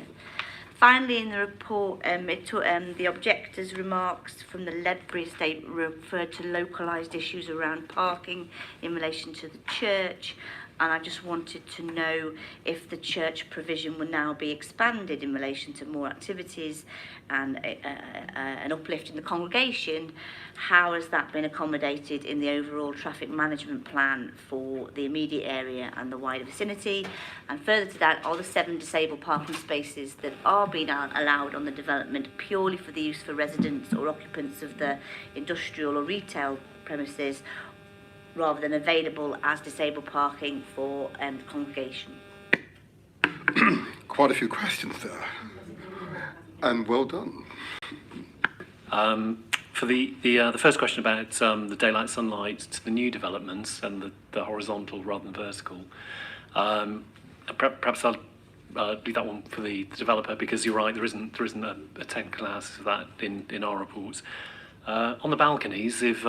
Finally, in the report, the objectors' remarks from the Ledbury estate referred to localised issues around parking in relation to the church, and I just wanted to know if the church provision will now be expanded in relation to more activities and an uplift in the congregation. How has that been accommodated in the overall traffic management plan for the immediate area and the wider vicinity? And further to that, are the 7 disabled parking spaces that are being allowed on the development purely for the use for residents or occupants of the industrial or retail premises, rather than available as disabled parking for the congregation? Quite a few questions there, and well done. For the first question about the daylight sunlight to the new developments and the horizontal rather than vertical, perhaps I'll leave that one for the developer, because you're right, there isn't a technical analysis of that in our reports. On the balconies, if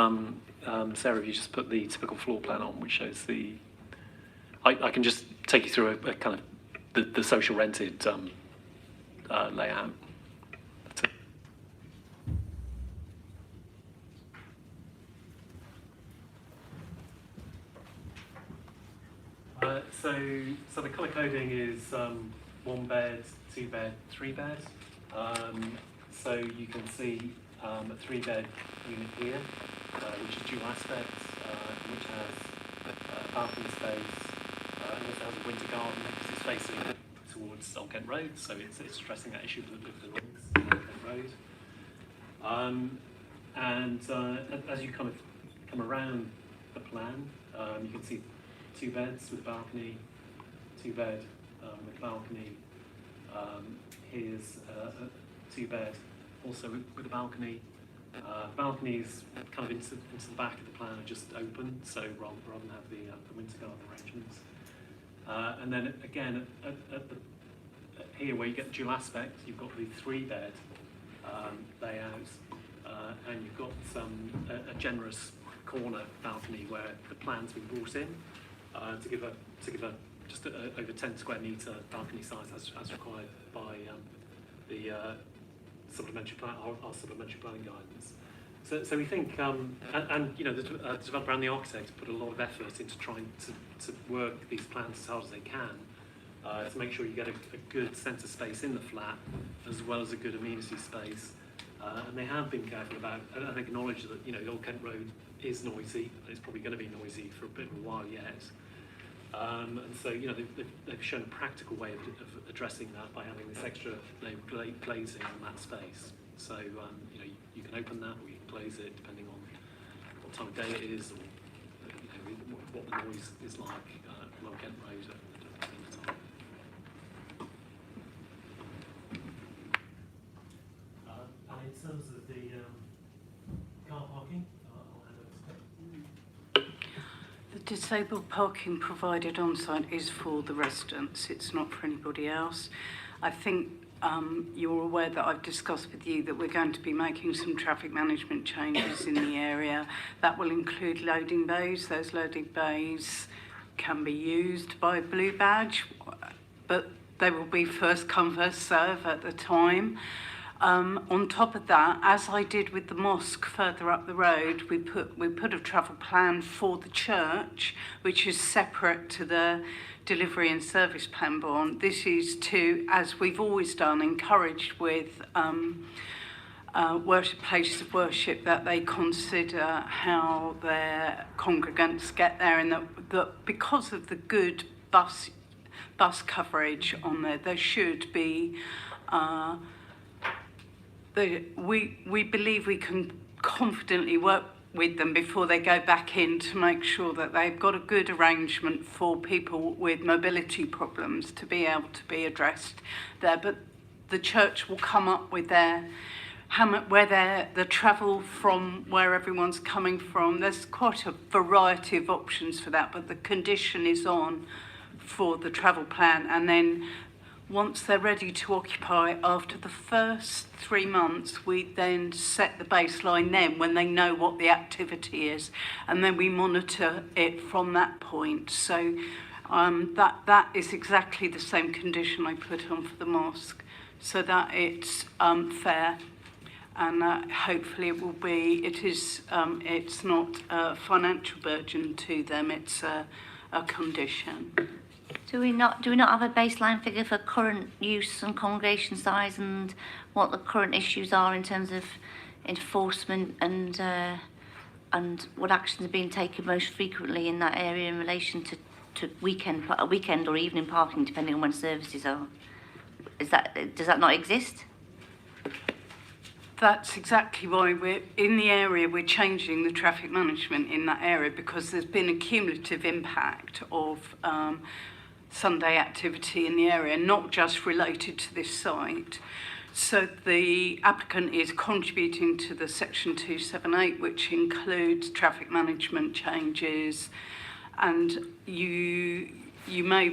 Sarah, if you just put the typical floor plan on, which shows I can just take you through a kind of the social rented layout. That's it. So the colour coding is 1 bed, 2 bed, 3 bed. So you can see a 3-bed unit here, which is dual aspect, which has balcony space, and also has a winter garden because it's facing towards Old Kent Road, so it's addressing that issue with the links to Old Kent Road. And as you kind of come around the plan, you can see 2 beds with a balcony, 2-bed with a balcony. Here's a 2-bed also with a balcony. Balconies kind of into the back of the plan are just open, so rather than have the winter garden arrangements. And then again, here where you get the dual aspect, you've got the 3-bed layout, and you've got a generous corner balcony where the plan's been brought in to give a just over 10 square metre balcony size as required by the supplementary plan, our supplementary planning guidance. So we think, and you know, the developer and the architect put a lot of effort into trying to work these plans as hard as they can to make sure you get a good centre space in the flat as well as a good amenity space. And they have been careful about and acknowledge that, you know, the Old Kent Road is noisy. It's probably going to be noisy for a bit of a while yet. And so, you know, they've shown a practical way of addressing that by having this extra glazing on that space. So, you know, you can open that or you can close it depending on what time of day it is or, you know, what the noise is like on Old Kent Road at the time. And in terms of the car parking, I'll hand over to Pip. The disabled parking provided on site is for the residents, it's not for anybody else. I think you're aware that I've discussed with you that we're going to be making some traffic management changes in the area. That will include loading bays. Those loading bays can be used by Blue Badge, but they will be first come, first serve at the time. On top of that, as I did with the mosque further up the road, we put a travel plan for the church, which is separate to the delivery and service plan bond. This is to, as we've always done, encourage with worship places of worship that they consider how their congregants get there, and that because of the good bus coverage on there should be. We believe we can confidently work with them before they go back in to make sure that they've got a good arrangement for people with mobility problems to be able to be addressed there. But the church will come up with the travel from where everyone's coming from. There's quite a variety of options for that, but the condition is on for the travel plan, and then once they're ready to occupy, after the first 3 months, we then set the baseline then when they know what the activity is, and then we monitor it from that point. So that is exactly the same condition I put on for the mosque, so that it's fair, and hopefully it will be. It's not a financial burden to them. It's a condition. Do we not have a baseline figure for current use and congregation size and what the current issues are in terms of enforcement and what actions are being taken most frequently in that area in relation to weekend or evening parking, depending on when services are? Does that not exist? That's exactly why we're in the area. We're changing the traffic management in that area because there's been a cumulative impact of Sunday activity in the area, not just related to this site. So the applicant is contributing to the Section 278, which includes traffic management changes, and you may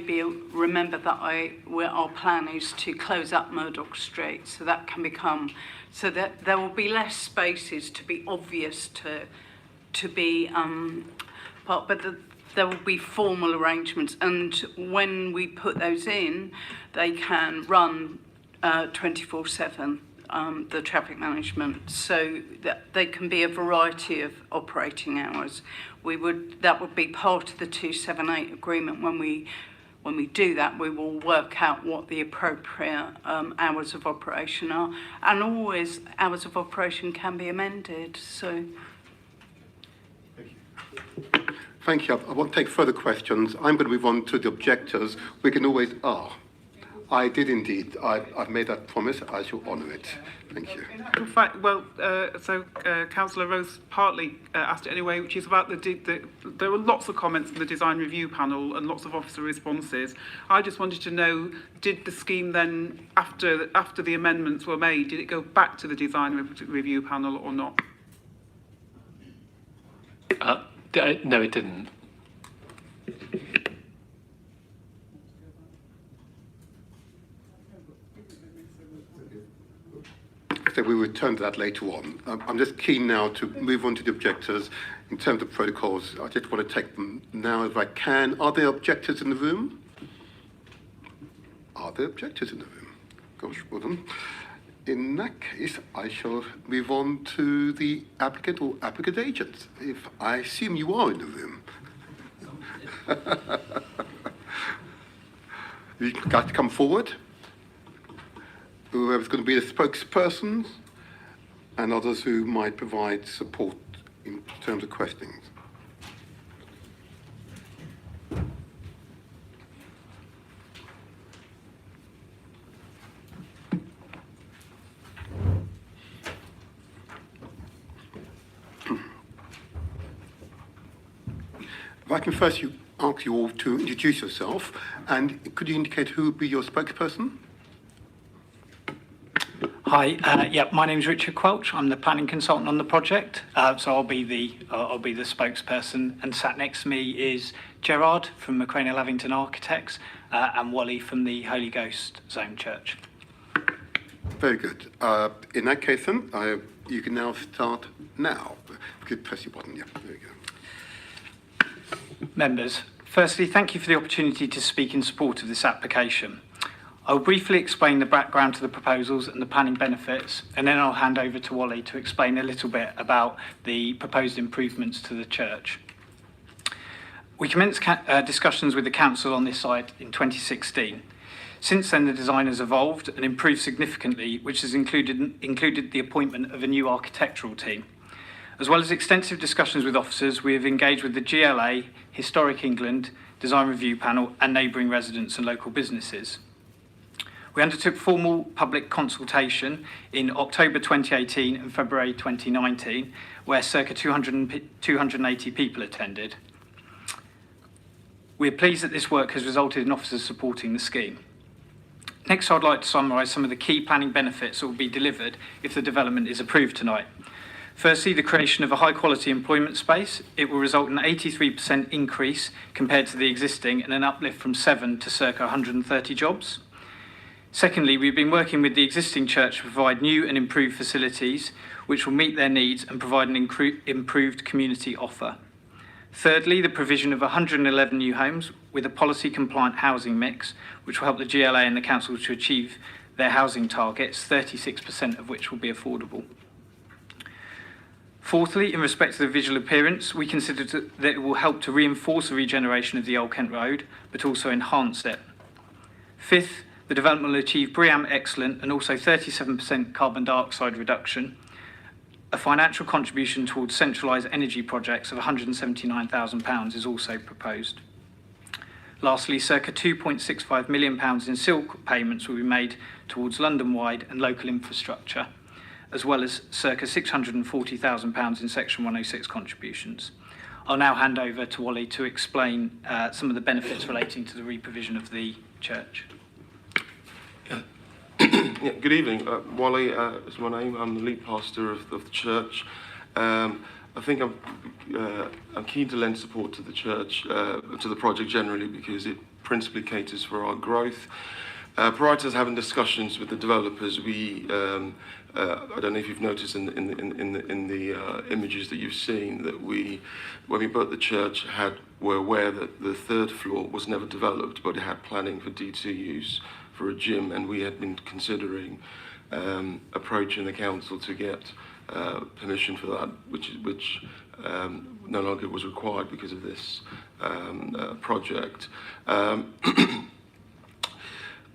remember that our plan is to close up Murdoch Street, so that can become, so that there will be less spaces to be obvious to be but there will be formal arrangements, and when we put those in, they can run 24/7, the traffic management, so that they can be a variety of operating hours. That would be part of the 278 agreement. When we do that, we will work out what the appropriate hours of operation are, and always hours of operation can be amended. So. Thank you. I won't take further questions. I'm going to move on to the objectors. We can always, I did indeed. I've made that promise. I shall honour it. Thank you. In actual fact, Councillor Rose partly asked it anyway, which is about there were lots of comments from the design review panel and lots of officer responses. I just wanted to know, did the scheme then, after the amendments were made, did it go back to the design review panel or not? No, it didn't. So we will return to that later on. I'm just keen now to move on to the objectors. In terms of protocols, I just want to take them now if I can. Are there objectors in the room? Are there objectors in the room? Gosh, well done. In that case, I shall move on to the applicant or applicant agents, if I assume you are in the room. You guys come forward. Whoever's going to be the spokespersons, and others who might provide support in terms of questions. If I can first ask you all to introduce yourself, and could you indicate who would be your spokesperson? Hi, my name's Richard Quelch. I'm the planning consultant on the project, so I'll be the spokesperson. And sat next to me is Gerard from McCrane and Lavington Architects, and Wally from the Holy Ghost Zone Church. Very good. In that case, then you can now start now. You could press your button. Yeah, there you go. Members, firstly, thank you for the opportunity to speak in support of this application. I will briefly explain the background to the proposals and the planning benefits, and then I'll hand over to Wally to explain a little bit about the proposed improvements to the church. We commenced discussions with the council on this site in 2016. Since then, the design has evolved and improved significantly, which has included the appointment of a new architectural team. As well as extensive discussions with officers, we have engaged with the GLA, Historic England, Design Review Panel, and neighbouring residents and local businesses. We undertook formal public consultation in October 2018 and February 2019, where circa 280 people attended. We are pleased that this work has resulted in officers supporting the scheme. Next, I'd like to summarise some of the key planning benefits that will be delivered if the development is approved tonight. Firstly, the creation of a high-quality employment space. It will result in an 83% increase compared to the existing and an uplift from 7 to circa 130 jobs. Secondly, we've been working with the existing church to provide new and improved facilities which will meet their needs and provide an improved community offer. Thirdly, the provision of 111 new homes with a policy-compliant housing mix, which will help the GLA and the council to achieve their housing targets, 36% of which will be affordable. Fourthly, in respect to the visual appearance, we consider that it will help to reinforce the regeneration of the Old Kent Road, but also enhance it. Fifth, the development will achieve BREEAM Excellent and also 37% carbon dioxide reduction. A financial contribution towards centralised energy projects of £179,000 is also proposed. Lastly, circa £2.65 million in silk payments will be made towards London-wide and local infrastructure, as well as circa £640,000 in Section 106 contributions. I'll now hand over to Wally to explain some of the benefits relating to the reprovision of the church. Yeah, good evening. Wally is my name. I'm the lead pastor of the church. I think I'm keen to lend support to the church, to the project generally, because it principally caters for our growth. Prior to us having discussions with the developers, we I don't know if you've noticed in the images that you've seen that when we built the church, were aware that the third floor was never developed, but it had planning for D2 use for a gym, and we had been considering approaching the council to get permission for that, which no longer was required because of this project.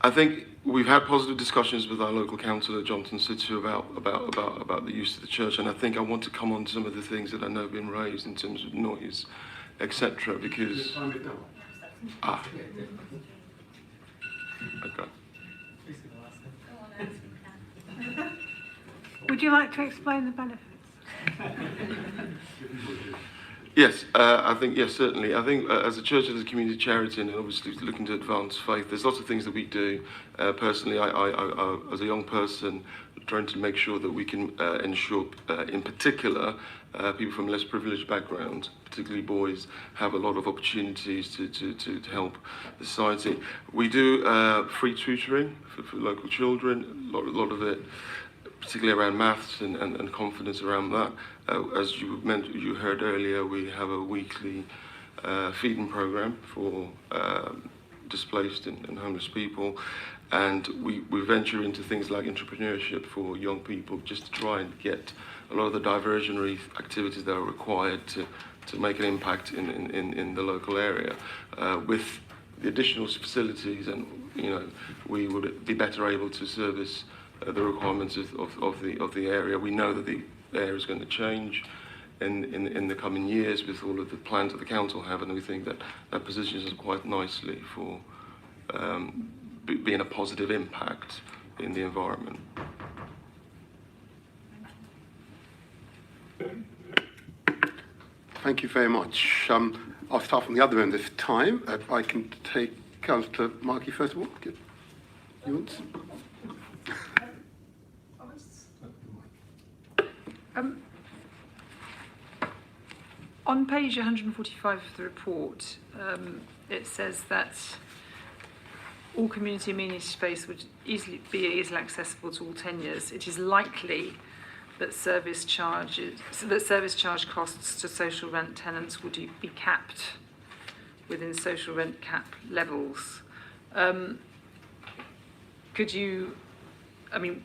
I think we've had positive discussions with our local councillor, Johnson Situ, about the use of the church, and I think I want to come on to some of the things that I know have been raised in terms of noise, etc. Because okay. Would you like to explain the benefits? Yes, I think, yes, certainly. I think as a church, as a community charity, and obviously looking to advance faith, there's lots of things that we do. Personally, I as a young person, trying to make sure that we can ensure, in particular, people from less privileged backgrounds, particularly boys, have a lot of opportunities to help the society. We do free tutoring for local children, a lot of it, particularly around maths and confidence around that. As you heard earlier, we have a weekly feeding program for displaced and homeless people, and we venture into things like entrepreneurship for young people, just to try and get a lot of the diversionary activities that are required to make an impact in the local area, with the additional facilities, and we would be better able to service the requirements of the area. We know that the area is going to change in the coming years with all of the plans that the council have, and we think that that positions us quite nicely for being a positive impact in the environment. Thank you very much. I'll start from the other end this time. If I can take Councillor Markey first of all. You want? On page 145 of the report, it says that all community amenity space would be easily accessible to all tenures. It is likely that service charge costs to social rent tenants would be capped within social rent cap levels. Could you? I mean,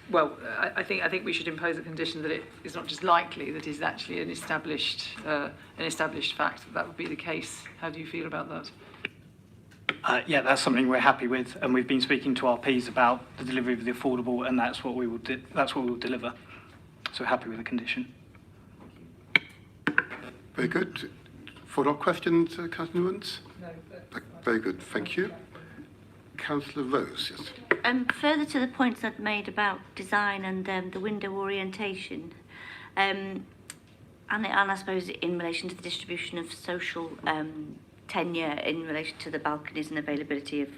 well, I think we should impose a condition that it is not just likely, that is actually an established fact that would be the case. How do you feel about that? Yeah, that's something we're happy with, and we've been speaking to our Ps about the delivery of the affordable, and that's what we will deliver. So we're happy with the condition. Very good. Follow-up questions, Councillor Newlands? No. Very good, thank you. Councillor Rose, yes. Further to the points I'd made about design and the window orientation, and I suppose in relation to the distribution of social tenure in relation to the balconies and availability of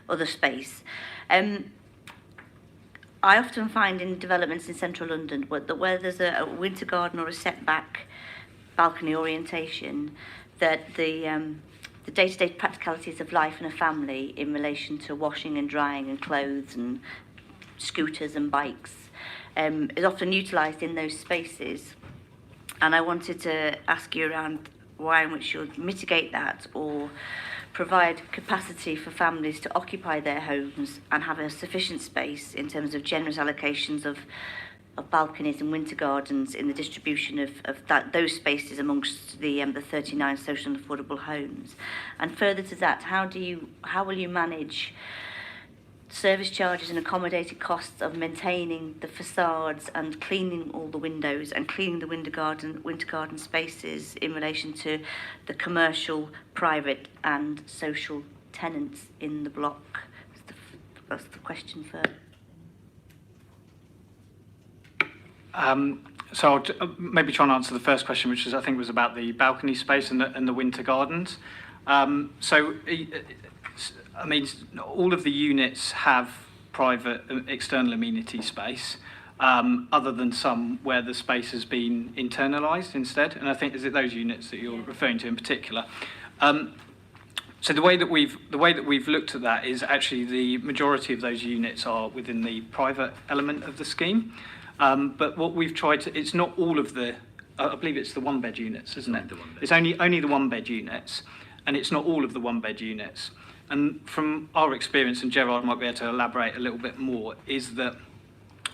other space. I often find in developments in central London where there's a winter garden or a setback balcony orientation, that the day-to-day practicalities of life in a family in relation to washing and drying and clothes and scooters and bikes is often utilised in those spaces. And I wanted to ask you around why in which you'll mitigate that or provide capacity for families to occupy their homes and have a sufficient space in terms of generous allocations of balconies and winter gardens in the distribution of those spaces amongst the 39 social and affordable homes. And further to that, how will you manage service charges and accommodated costs of maintaining the facades and cleaning all the windows and cleaning the winter garden spaces in relation to the commercial, private and social tenants in the block? That's the question first. So I'll maybe try and answer the first question, which I think was about the balcony space and the winter gardens. So, I mean, all of the units have private external amenity space, other than some where the space has been internalised instead. And I think, is it those units that you're referring to in particular? So the way that we've looked at that is actually the majority of those units are within the private element of the scheme. But what we've tried to, it's not all of the, I believe it's the one-bed units, isn't it? It's only the one-bed units, and it's not all of the one-bed units. And from our experience, and Gerard might be able to elaborate a little bit more, is that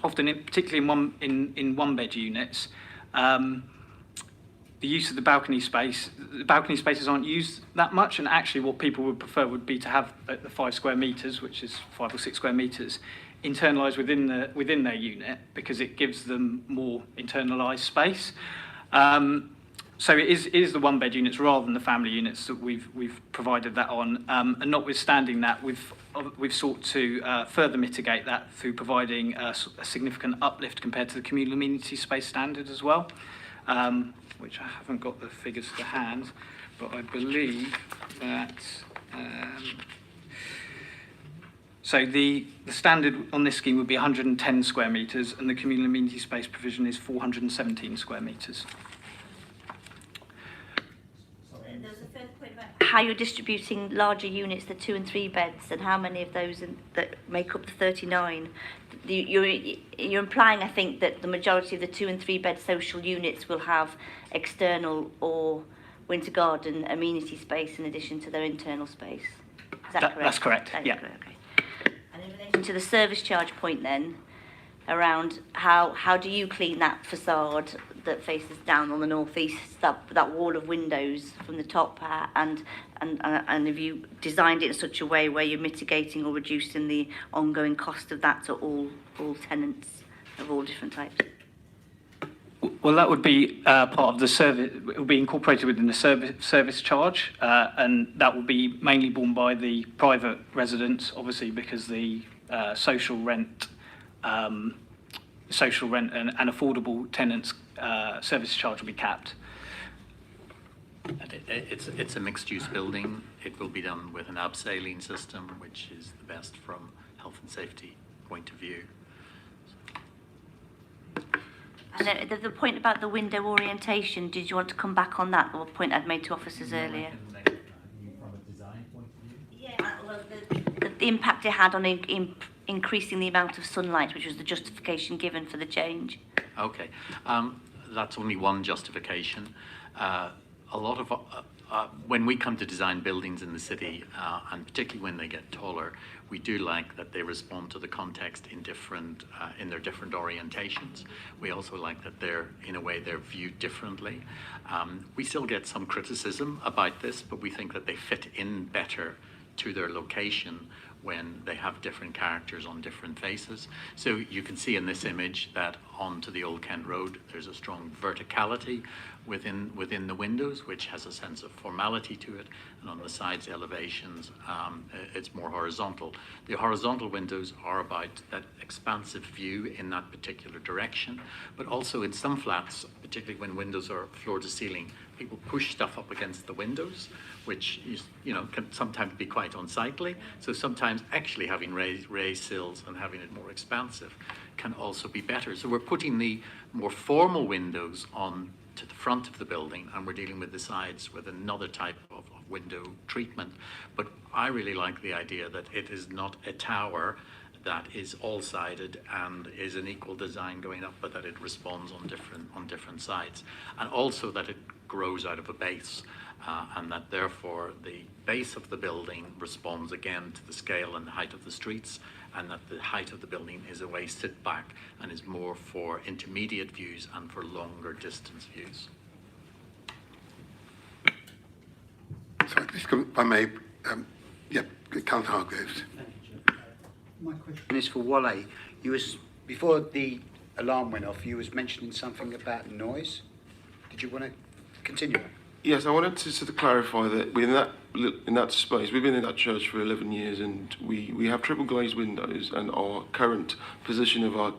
often, particularly in one-bed units, the use of the balcony spaces aren't used that much, and actually what people would prefer would be to have the 5 square metres, which is 5 or 6 square metres, internalised within their unit, because it gives them more internalised space. So it is the one-bed units rather than the family units that we've provided that on, and notwithstanding that, we've sought to further mitigate that through providing a significant uplift compared to the communal amenity space standard as well, which I haven't got the figures to hand, but I believe that. So the standard on this scheme would be 110 square metres, and the communal amenity space provision is 417 square metres. There's a further point about how you're distributing larger units, the 2 and 3 beds, and how many of those that make up the 39. You're implying, I think, that the majority of the 2 and 3 bed social units will have external or winter garden amenity space in addition to their internal space. Is that correct? That's correct, yeah. Correct, okay. And in relation to the service charge point then, around how do you clean that facade that faces down on the northeast, that wall of windows from the top, and have you designed it in such a way where you're mitigating or reducing the ongoing cost of that to all tenants of all different types? Well, that would be part of the service. It will be incorporated within the service charge, and that will be mainly borne by the private residents, obviously, because the social rent and affordable tenants service charge will be capped. And it's a mixed-use building. It will be done with an abseiling system, which is the best from health and safety point of view. And the point about the window orientation, did you want to come back on that, or a point I'd made to officers earlier? From a design point of view? Yeah, well, the impact it had on increasing the amount of sunlight, which was the justification given for the change. Okay, that's only one justification. A lot of when we come to design buildings in the city, and particularly when they get taller, we do like that they respond to the context in their different orientations. We also like that they're viewed differently. We still get some criticism about this, but we think that they fit in better to their location when they have different characters on different faces. So you can see in this image that onto the Old Kent Road, there's a strong verticality within the windows, which has a sense of formality to it, and on the sides elevations, it's more horizontal. The horizontal windows are about that expansive view in that particular direction, but also in some flats, particularly when windows are floor to ceiling, people push stuff up against the windows, which is, can sometimes be quite unsightly. So sometimes actually having raised sills and having it more expansive can also be better. So we're putting the more formal windows on to the front of the building, and we're dealing with the sides with another type of window treatment. But I really like the idea that it is not a tower that is all-sided and is an equal design going up, but that it responds on different sides, and also that it grows out of a base, and that therefore the base of the building responds again to the scale and the height of the streets, and that the height of the building is a way sit back and is more for intermediate views and for longer distance views. So, if I may, Councillor Hargreaves. My question is for Wally. Before the alarm went off, you was mentioning something about noise. Did you want to continue? Yes, I wanted to sort of clarify that in that space, we've been in that church for 11 years, and we have triple glazed windows, and our current position of our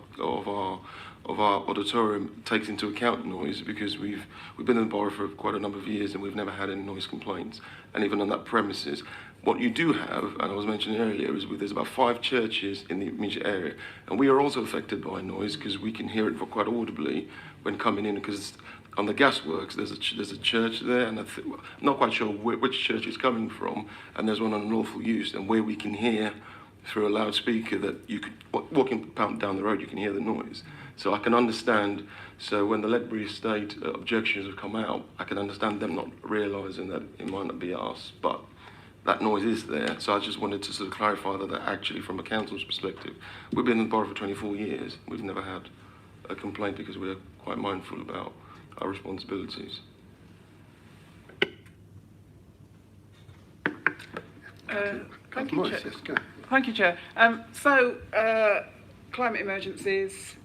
auditorium takes into account noise, because we've been in the borough for quite a number of years and we've never had any noise complaints. And even on that premises, what you do have, and I was mentioning earlier, is there's about 5 churches in the immediate area, and we are also affected by noise because we can hear it quite audibly when coming in, because on the gasworks there's a church there, and I'm not quite sure which church it's coming from, and there's one on Lawful Use, and where we can hear through a loudspeaker that you could, walking down the road, you can hear the noise. So I can understand, so when the Ledbury Estate objections have come out, I can understand them not realising that it might not be us, but that noise is there. So I just wanted to sort of clarify that actually from a council's perspective, we've been in the borough for 24 years, we've never had a complaint because we're quite mindful about our responsibilities. Thank you, Chair. Yes, go. Thank you, Chair. Climate emergencies,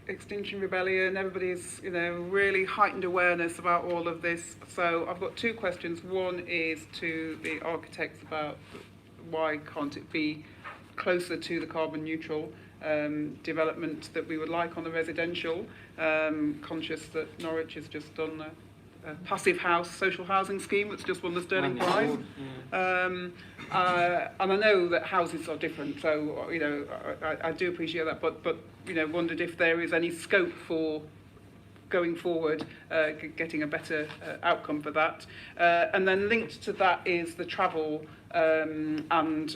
Extinction Rebellion, everybody's, really heightened awareness about all of this. So I've got 2 questions. One is to the architects about why can't it be closer to the carbon neutral development that we would like on the residential, conscious that Norwich has just done a passive house social housing scheme that's just won the Sterling Prize. And I know that houses are different, so I do appreciate that, but wondered if there is any scope for going forward, getting a better outcome for that. And then linked to that is the travel, and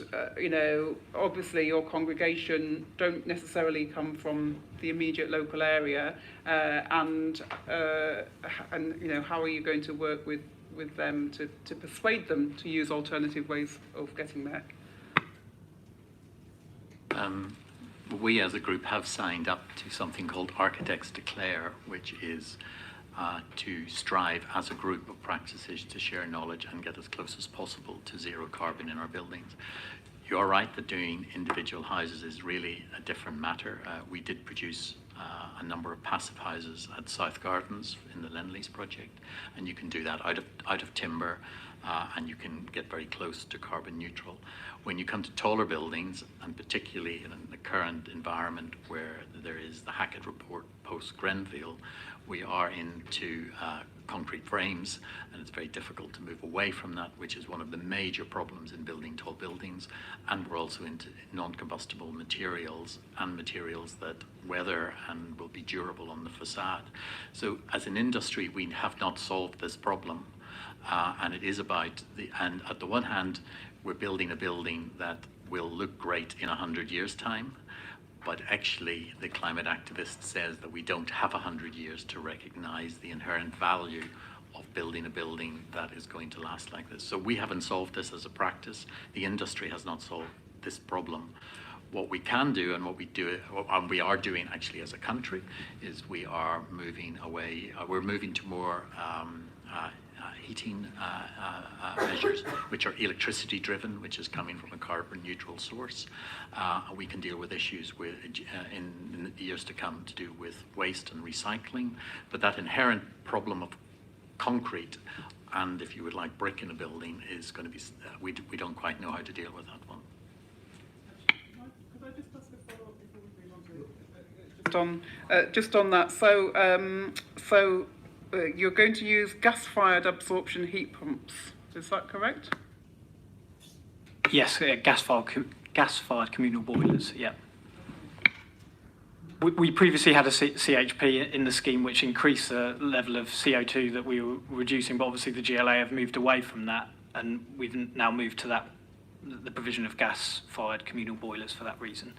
obviously your congregation don't necessarily come from the immediate local area, and how are you going to work with them to persuade them to use alternative ways of getting there? we as a group have signed up to something called Architects Declare, which is to strive as a group of practices to share knowledge and get as close as possible to zero carbon in our buildings. You're right that doing individual houses is really a different matter. We did produce a number of passive houses at South Gardens in the Lend-Lease project, and you can do that out of timber, and you can get very close to carbon neutral. When you come to taller buildings, and particularly in the current environment where there is the Hackett report post-Grenfell, we are into concrete frames, and it's very difficult to move away from that, which is one of the major problems in building tall buildings. And we're also into non-combustible materials and materials that weather and will be durable on the facade. So as an industry, we have not solved this problem. And it is about and at the one hand, we're building a building that will look great in 100 years' time. But actually, the climate activist says that we don't have 100 years to recognize the inherent value of building a building that is going to last like this. So we haven't solved this as a practice. The industry has not solved this problem. What we can do, and what we do, and we are doing actually as a country, is we are moving away. We're moving to more heating measures, which are electricity driven, which is coming from a carbon neutral source. We can deal with issues with, in the years to come to do with waste and recycling, but that inherent problem of concrete, and if you would like brick in a building, is going to be, we don't quite know how to deal with that one. Could I just ask a follow-up before we move on just on that? So you're going to use gas-fired absorption heat pumps, is that correct? Yes, gas-fired communal boilers, yeah. We previously had a CHP in the scheme which increased the level of CO2 that we were reducing, but obviously the GLA have moved away from that, and we've now moved to the provision of gas-fired communal boilers for that reason.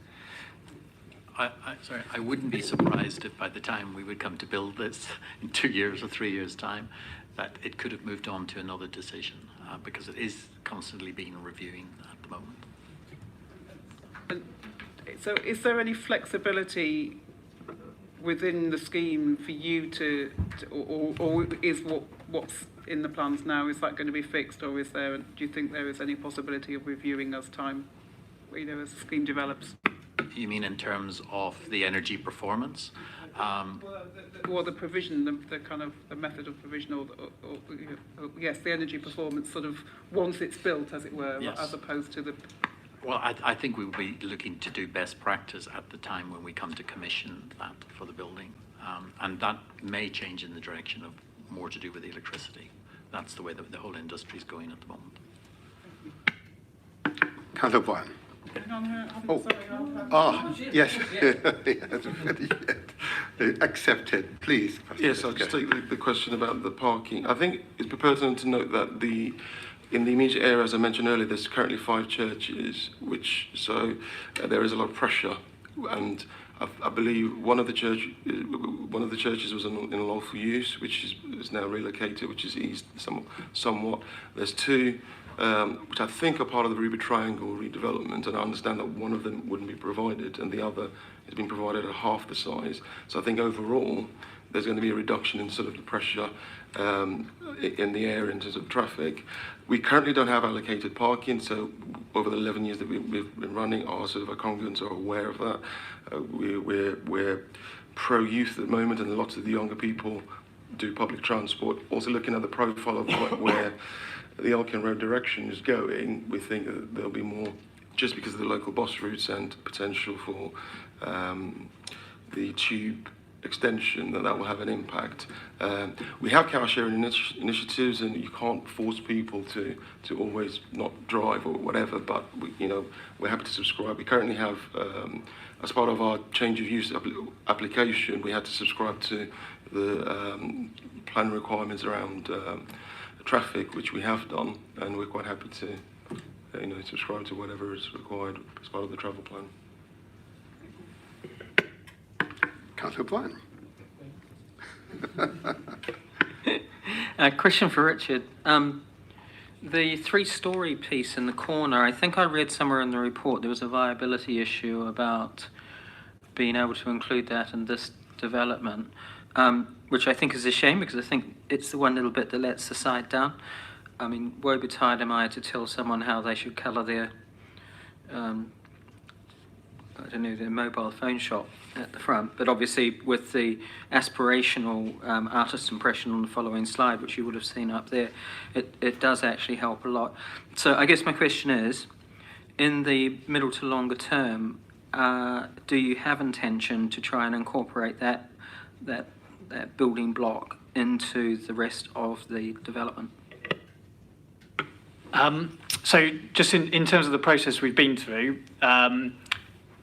Sorry, I wouldn't be surprised if by the time we would come to build this in 2 years or 3 years' time, that it could have moved on to another decision, because it is constantly being reviewing at the moment. So is there any flexibility within the scheme for you to or is what's in the plans now, is that going to be fixed, or is there, do you think there is any possibility of reviewing as time, as the scheme develops? You mean in terms of the energy performance? Or the provision, the kind of the method of provision, or yes, the energy performance sort of once it's built, as it were, yes. As opposed to the... Well, I think we will be looking to do best practice at the time when we come to commission that for the building. And that may change in the direction of more to do with electricity. That's the way that the whole industry is going at the moment. Councillor Bryan. Yes. Accepted, please. Yes, I'll just take the question about the parking. I think it's pertinent to note that in the immediate area, as I mentioned earlier, there's currently 5 churches, there is a lot of pressure, and I believe one of the churches was in lawful use, which is now relocated, which is eased somewhat. There's 2. Which I think are part of the Ruby Triangle redevelopment, and I understand that one of them wouldn't be provided and the other is being provided at half the size. So I think overall there's going to be a reduction in sort of the pressure in the area in terms of traffic. We currently don't have allocated parking, so over the 11 years that we've been running, our congregants are aware of that. We're pro-youth at the moment, and lots of the younger people do public transport. Also looking at the profile of where the Elkin Road direction is going, we think that there'll be more, just because of the local bus routes and potential for the tube extension, that will have an impact. We have car sharing initiatives, and you can't force people to always not drive or whatever, but we're happy to subscribe. We currently have, as part of our change of use application, we had to subscribe to the plan requirements around traffic, which we have done, and we're quite happy to subscribe to whatever is required as part of the travel plan. Councillor Bryan. Question for Richard. The 3-storey piece in the corner, I think I read somewhere in the report there was a viability issue about been able to include that in this development, which I think is a shame because I think it's the one little bit that lets the site down. I mean, woe betide am I to tell someone how they should colour their, their mobile phone shop at the front. But obviously with the aspirational artist impression on the following slide, which you would have seen up there, it does actually help a lot. So I guess my question is, in the middle to longer term, do you have intention to try and incorporate that building block into the rest of the development? So just in terms of the process we've been through,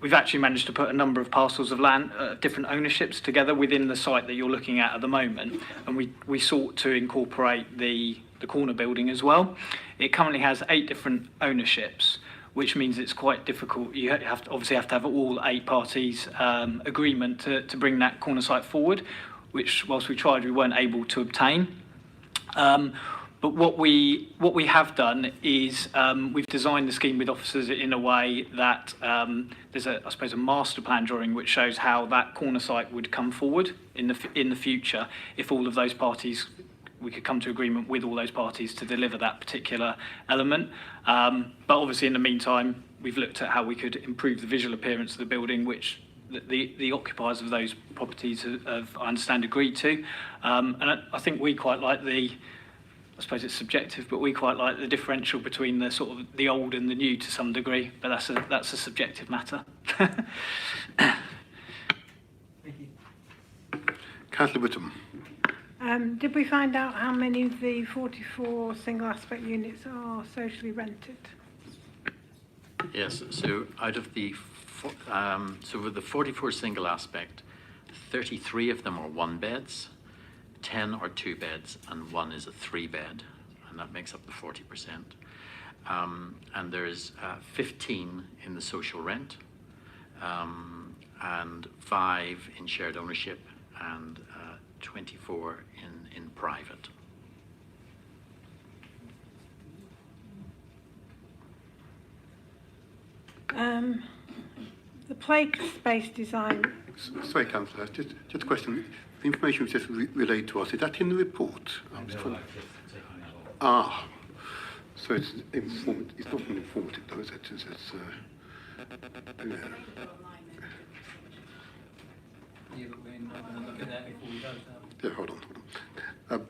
we've actually managed to put a number of parcels of land, different ownerships together within the site that you're looking at the moment, and we sought to incorporate the corner building as well. It currently has 8 different ownerships, which means it's quite difficult. You have to have all 8 parties' agreement to bring that corner site forward, which whilst we tried, we weren't able to obtain. But what we have done is we've designed the scheme with officers in a way that there's I suppose a master plan drawing which shows how that corner site would come forward in the future if all of those parties, we could come to agreement with all those parties to deliver that particular element. But obviously in the meantime, we've looked at how we could improve the visual appearance of the building, which the occupiers of those properties have, I understand, agreed to. And I think we quite like I suppose it's subjective, but we quite like the differential between the sort of the old and the new to some degree, but that's a subjective matter. Councillor Whittam. Did we find out how many of the 44 single aspect units are socially rented? Yes, so out of the, with the 44 single aspect, 33 of them are 1 beds, 10 are 2 beds, and 1 is a 3 bed, and that makes up the 40%. And there's 15 in the social rent, and 5 in shared ownership, and 24 in private. The play space design. Sorry, Councillor, just a question. The information which just relayed to us, is that in the report? So it's it's not informative though, is it? Yeah, hold on.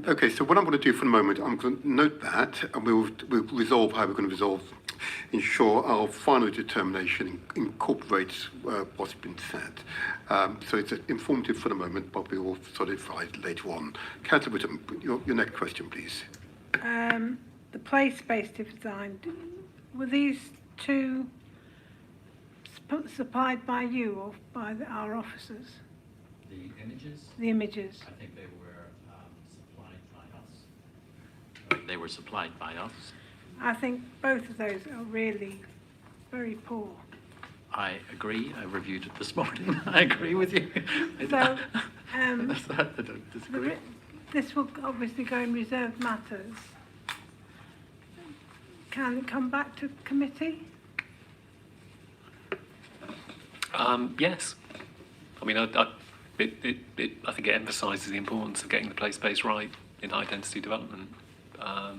Okay, so what I'm going to do for the moment, I'm going to note that, and we'll resolve how we're going to ensure our final determination incorporates what's been said. So it's informative for the moment, but we will solidify it later on. Councillor Whittam, your next question, please. The play space design, were these 2 supplied by you or by our officers? The images? The images. I think they were supplied by us. They were supplied by us. I think both of those are really very poor. I agree. I reviewed it this morning. I agree with you. So, I don't disagree. This will obviously go in reserved matters. Can it come back to committee? Yes. I mean, I think it emphasises the importance of getting the play space right in high density development. I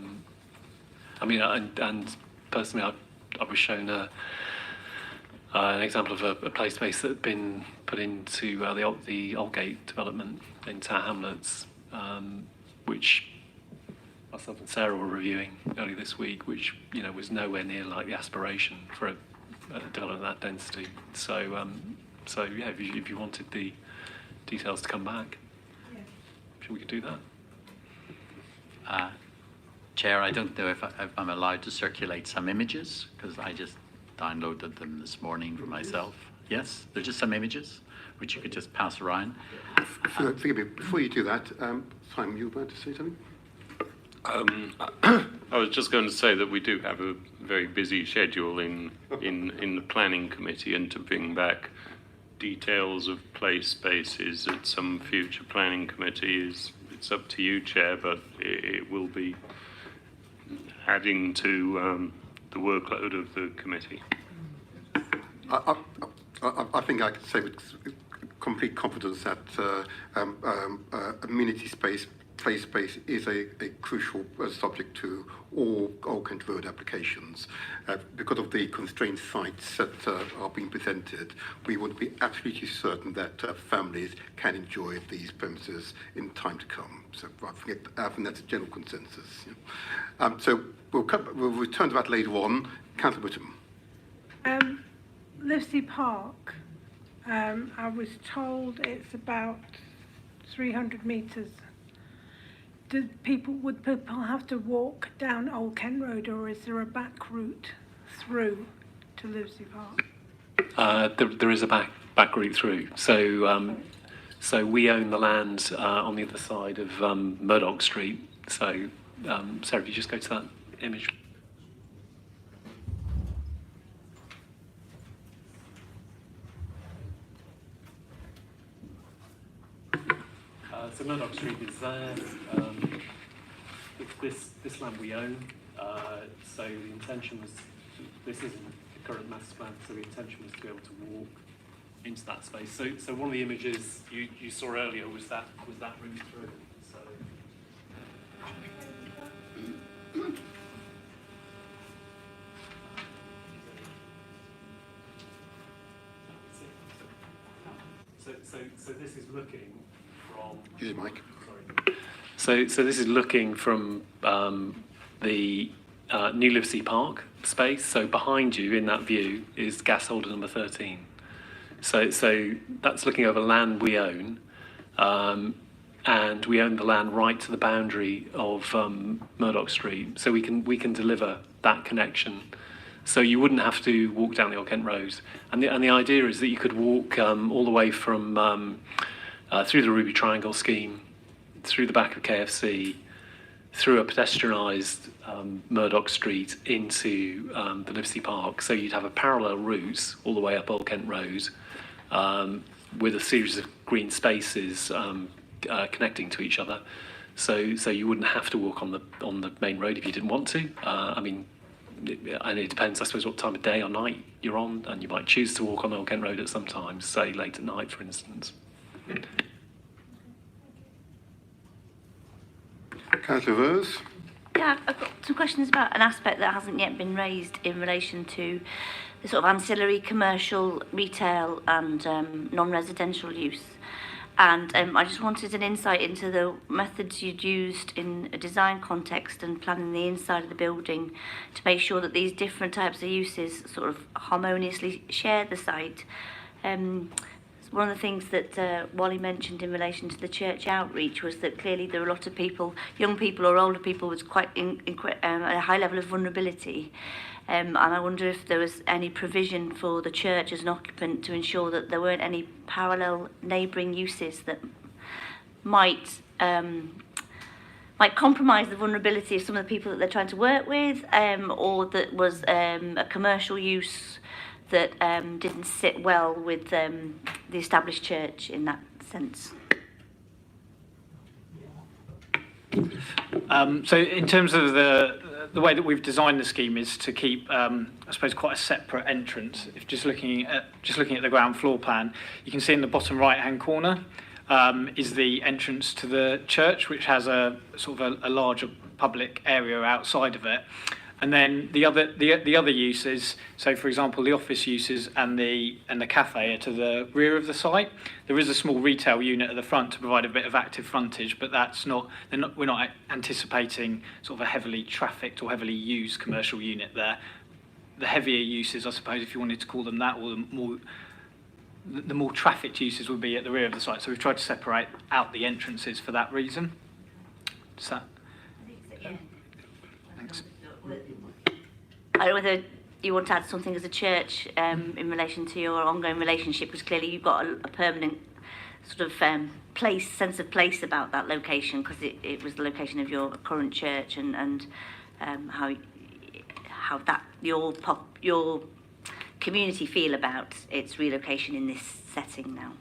mean, and personally, I was shown an example of a play space that had been put into the Aldgate development in Tower Hamlets, which myself and Sarah were reviewing earlier this week, which was nowhere near like the aspiration for a development of that density. So yeah, if you wanted the details to come back, sure we could do that. Chair, I don't know if I'm allowed to circulate some images, because I just downloaded them this morning for myself. Yes, they're just some images, which you could just pass around. Forgive me, before you do that, Simon, you were about to say something? I was just going to say that we do have a very busy schedule in the planning committee, and to bring back details of play spaces at some future planning committee it's up to you, Chair, but it will be adding to the workload of the committee. I think I can say with complete confidence that amenity space, play space is a crucial subject to all Old Kent Road applications. Because of the constrained sites that are being presented, we would be absolutely certain that families can enjoy these premises in time to come. So I think that's a general consensus. Yeah. So we'll return to that later on. Councillor Whittam. Livesey Park, I was told it's about 300 metres. Would people have to walk down Old Kent Road, or is there a back route through to Livesey Park? There is a back route through. So we own the land on the other side of Murdoch Street. So Sarah, if you just go to that image. So Murdoch Street is there. This land we own. So the intention was, this isn't the current master plan, so the intention was to be able to walk into that space. So one of the images you saw earlier was that route through. So this is looking from. Use your mic. Sorry. So this is looking from the New Livesey Park space. So behind you in that view is gas holder number 13. So that's looking over land we own, and we own the land right to the boundary of Murdoch Street. So we can deliver that connection. So you wouldn't have to walk down the Old Kent Road. And the idea is that you could walk all the way from through the Ruby Triangle scheme, through the back of KFC, through a pedestrianised Murdoch Street into the Livesey Park. So you'd have a parallel route all the way up Old Kent Road with a series of green spaces connecting to each other. So you wouldn't have to walk on the main road if you didn't want to. And it depends, I suppose, what time of day or night you're on, and you might choose to walk on Old Kent Road at some times, say late at night, for instance. Councillor Rose. Yeah, I've got some questions about an aspect that hasn't yet been raised in relation to the sort of ancillary commercial, retail and non-residential use. And I just wanted an insight into the methods you'd used in a design context and planning the inside of the building to make sure that these different types of uses sort of harmoniously share the site. One of the things that Wally mentioned in relation to the church outreach was that clearly there are a lot of people, young people or older people, with quite a high level of vulnerability. And I wonder if there was any provision for the church as an occupant to ensure that there weren't any parallel neighbouring uses that might compromise the vulnerability of some of the people that they're trying to work with, or that was a commercial use that didn't sit well with the established church in that sense. So in terms of the way that we've designed the scheme is to keep, I suppose, quite a separate entrance. If just looking at the ground floor plan, you can see in the bottom right-hand corner is the entrance to the church, which has a sort of a larger public area outside of it. And then the other uses, so for example, the office uses and the cafe are to the rear of the site. There is a small retail unit at the front to provide a bit of active frontage, but we're not anticipating sort of a heavily trafficked or heavily used commercial unit there. The heavier uses, I suppose, if you wanted to call them that, or the more trafficked uses would be at the rear of the site. So we've tried to separate out the entrances for that reason. Does that? Thanks. I don't know whether you want to add something as a church in relation to your ongoing relationship, because clearly you've got a permanent sort of sense of place about that location, because it was the location of your current church, and how that your community feel about its relocation in this setting now.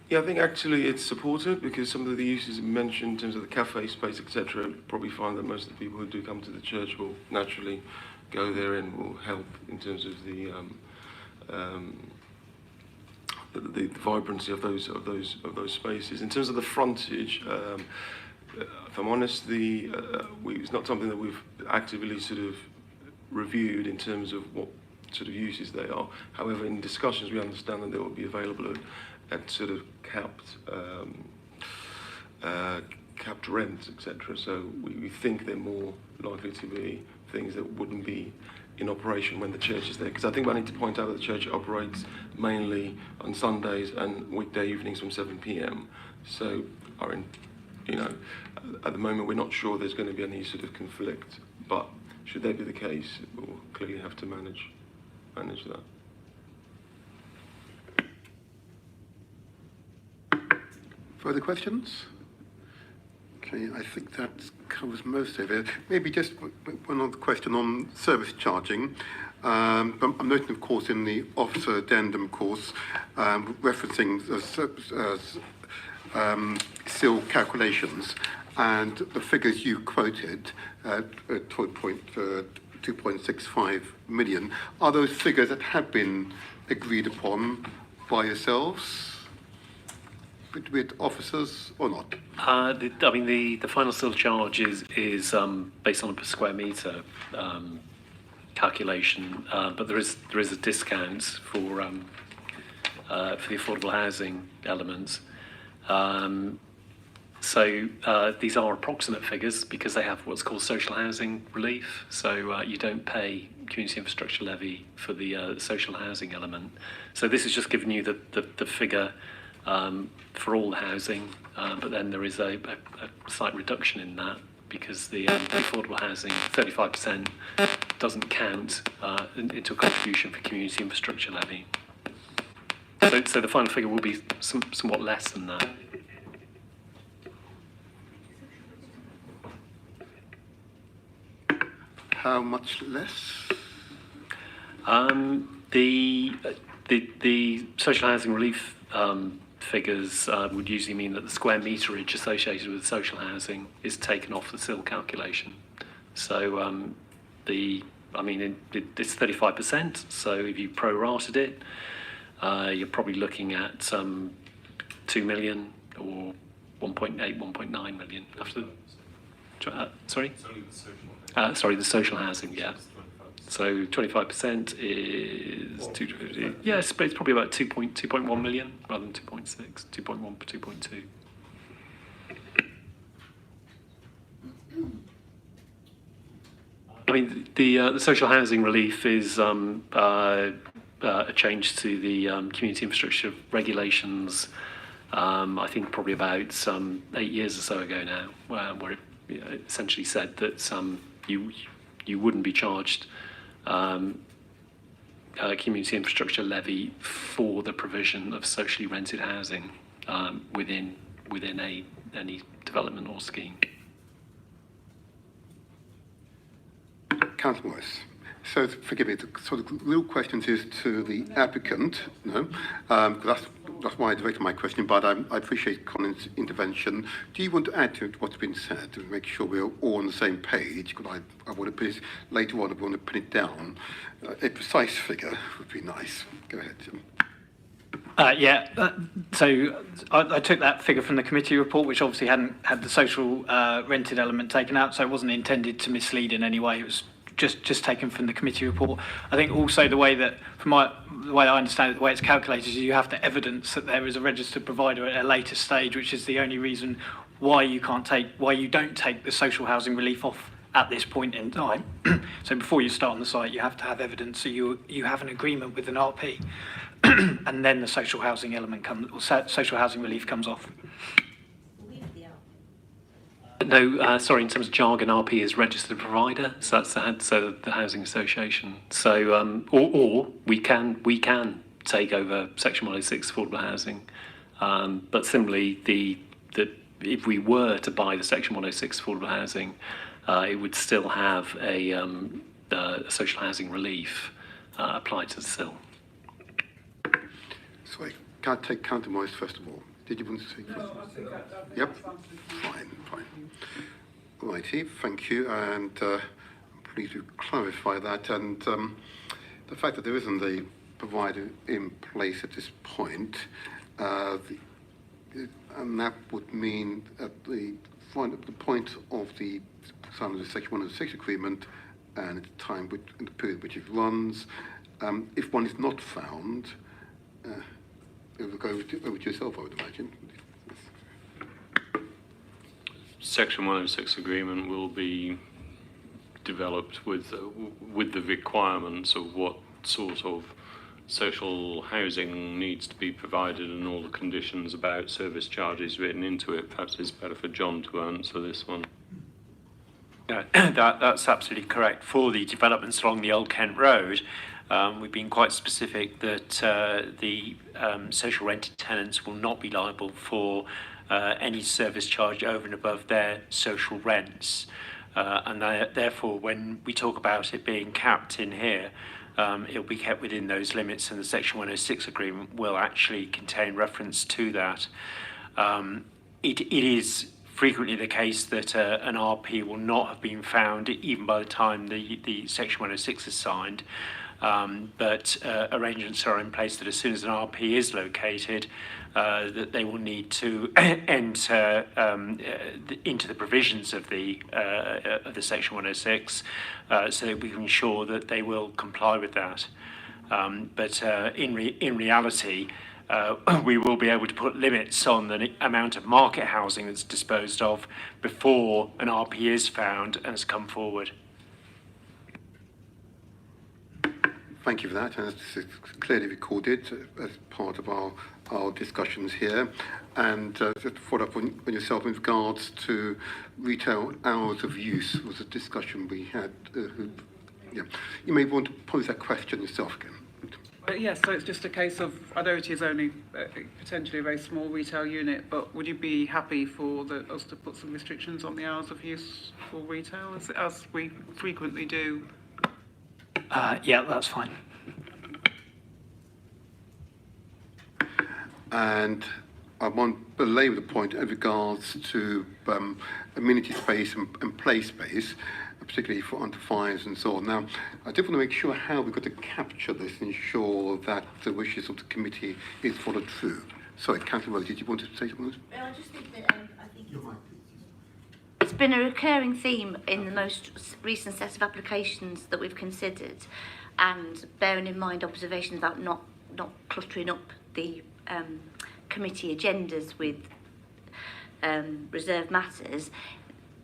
Yeah, I think actually it's supported, because some of the uses mentioned in terms of the cafe space, etc., probably find that most of the people who do come to the church will naturally go there and will help in terms of the the vibrancy of those spaces. In terms of the frontage, if I'm honest, it's not something that we've actively sort of reviewed in terms of what sort of uses they are. However, in discussions, we understand that they will be available at sort of capped rents, etc. So we think they're more likely to be things that wouldn't be in operation when the church is there. Because I think I need to point out that the church operates mainly on Sundays and weekday evenings from 7 p.m. So, at the moment, we're not sure there's going to be any sort of conflict. But should that be the case, we'll clearly have to manage that. Further questions? Okay, I think that covers most of it. Maybe just one other question on service charging. I'm noting, of course, in the officer addendum, of course, referencing SIL calculations, and the figures you quoted, 2.65 million, are those figures that have been agreed upon by yourselves? With officers or not? The final SIL charge is based on a per square metre calculation, but there is a discount for the affordable housing elements. So these are approximate figures because they have what's called social housing relief. So you don't pay community infrastructure levy for the social housing element. So this is just giving you the figure for all the housing, but then there is a slight reduction in that because the affordable housing, 35%, doesn't count into a contribution for community infrastructure levy. So the final figure will be somewhat less than that. How much less? The social housing relief figures would usually mean that the square meterage associated with social housing is taken off the SIL calculation. So it's 35%. So if you prorated it, you're probably looking at 2 million or 1.8, 1.9 million after. Sorry, the social housing, yeah. So 25% is 250. Yeah, it's probably about 2.1 million rather than 2.6, 2.1, 2.2. The social housing relief is a change to the community infrastructure regulations. I think probably about 8 years or so ago now, where it essentially said that you wouldn't be charged community infrastructure levy for the provision of socially rented housing within any development or scheme. Councillor Morris. So forgive me, the sort of real question is to the applicant, that's why I directed my question, but I appreciate Colin's intervention. Do you want to add to what's been said to make sure we're all on the same page? Because I want to put it, later on, I want to pin it down. A precise figure would be nice. Go ahead, Jim. So I took that figure from the committee report, which obviously hadn't had the social rented element taken out, so it wasn't intended to mislead in any way. It was just taken from the committee report. I think also the way that, the way I understand it, the way it's calculated is you have to evidence that there is a registered provider at a later stage, which is the only reason why you don't take the social housing relief off at this point in time. So before you start on the site, you have to have evidence that you have an agreement with an RP, and then the social housing element social housing relief comes off. No, sorry, in terms of jargon, RP is registered provider, so that's the housing association. So, or we can take over Section 106 affordable housing, but similarly, if we were to buy the Section 106 affordable housing, it would still have a social housing relief applied to the SIL. Sorry, can I take Councillor Morris first of all? Did you want to say first? No, I think that Yep. Fine. Righty, thank you, and I'm pleased to clarify that. And the fact that there isn't a provided in place at this point, and that would mean at the point of the signing of the Section 106 agreement and at the time, in the period which it runs, if one is not found, it will go over to yourself, I would imagine. Section 106 agreement will be developed with the requirements of what sort of social housing needs to be provided and all the conditions about service charges written into it. Perhaps it's better for John to answer this one. Yeah, that's absolutely correct. For the developments along the Old Kent Road, we've been quite specific that the social rented tenants will not be liable for any service charge over and above their social rents. And therefore, when we talk about it being capped in here, it'll be kept within those limits, and the Section 106 agreement will actually contain reference to that. It is frequently the case that an RP will not have been found even by the time the Section 106 is signed, but arrangements are in place that as soon as an RP is located, that they will need to enter into the provisions of the Section 106, so that we can ensure that they will comply with that. But in reality, we will be able to put limits on the amount of market housing that's disposed of before an RP is found and has come forward. Thank you for that, and it's clearly recorded as part of our discussions here. And just to follow up on yourself in regards to retail hours of use was a discussion we had. Yeah, you may want to pose that question yourself again. Yes, so it's just a case of, I know it is only potentially a very small retail unit, but would you be happy for us to put some restrictions on the hours of use for retail, as we frequently do? Yeah, that's fine. And I want to belabor the point in regards to amenity space and play space, particularly for under fives and so on. Now, I did want to make sure how we're going to capture this and ensure that the wishes of the committee is followed through. Sorry, Councillor Rose, did you want to say something? Well, I just think that I think it's been a recurring theme in the most recent set of applications that we've considered, and bearing in mind observations about not cluttering up the committee agendas with reserved matters.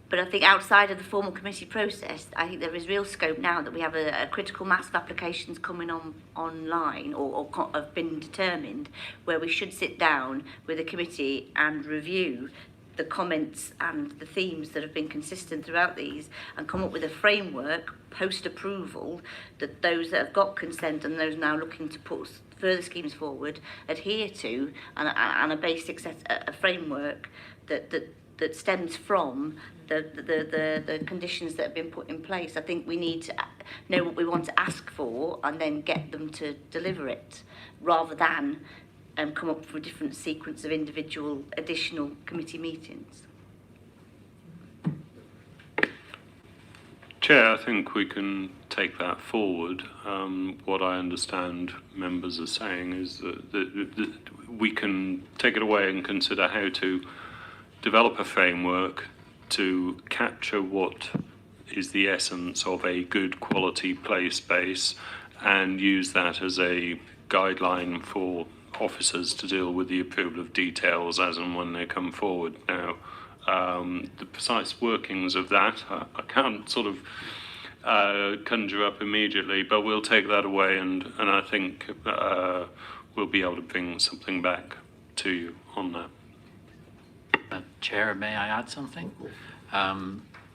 But I think outside of the formal committee process, I think there is real scope now that we have a critical mass of applications coming online or have been determined, where we should sit down with the committee and review the comments and the themes that have been consistent throughout these, and come up with a framework post-approval that those that have got consent and those now looking to put further schemes forward adhere to, and a basic set, a framework that stems from the conditions that have been put in place. I think we need to know what we want to ask for and then get them to deliver it, rather than come up with a different sequence of individual additional committee meetings. Chair, I think we can take that forward. What I understand members are saying is that we can take it away and consider how to develop a framework to capture what is the essence of a good quality play space, and use that as a guideline for officers to deal with the approval of details as and when they come forward. Now, the precise workings of that, I can't sort of conjure up immediately, but we'll take that away, and I think we'll be able to bring something back to you on that. Chair, may I add something?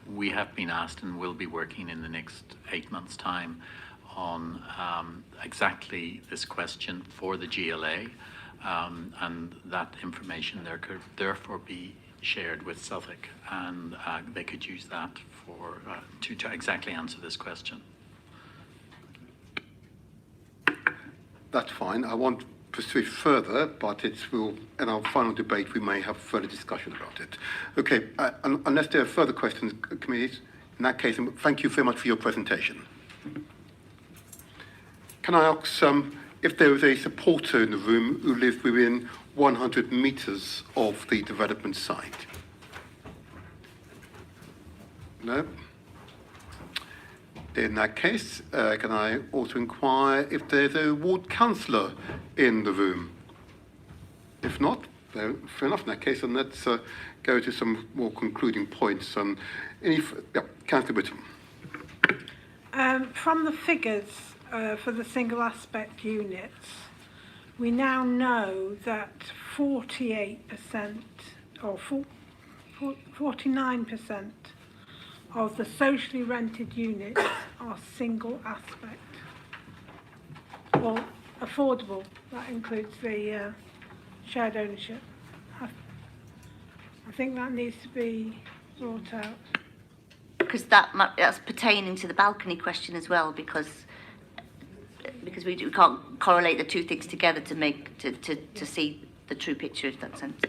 We have been asked and will be working in the next 8 months' time on exactly this question for the GLA, and that information there could therefore be shared with Southwark, and they could use that for to exactly answer this question. That's fine. I won't pursue it further, but in our final debate, we may have further discussion about it. Okay, unless there are further questions, committees, in that case, thank you very much for your presentation. Can I ask if there is a supporter in the room who lives within 100 metres of the development site? No? In that case, can I also inquire if there's a ward councillor in the room? If not, then fair enough in that case, and let's go to some more concluding points. Councillor Whittam. From the figures for the single aspect units, we now know that 48% or 49% of the socially rented units are single aspect or affordable. That includes the shared ownership. I think that needs to be brought out. Because that's pertaining to the balcony question as well, because we can't correlate the two things together to make to see the true picture, if that makes sense.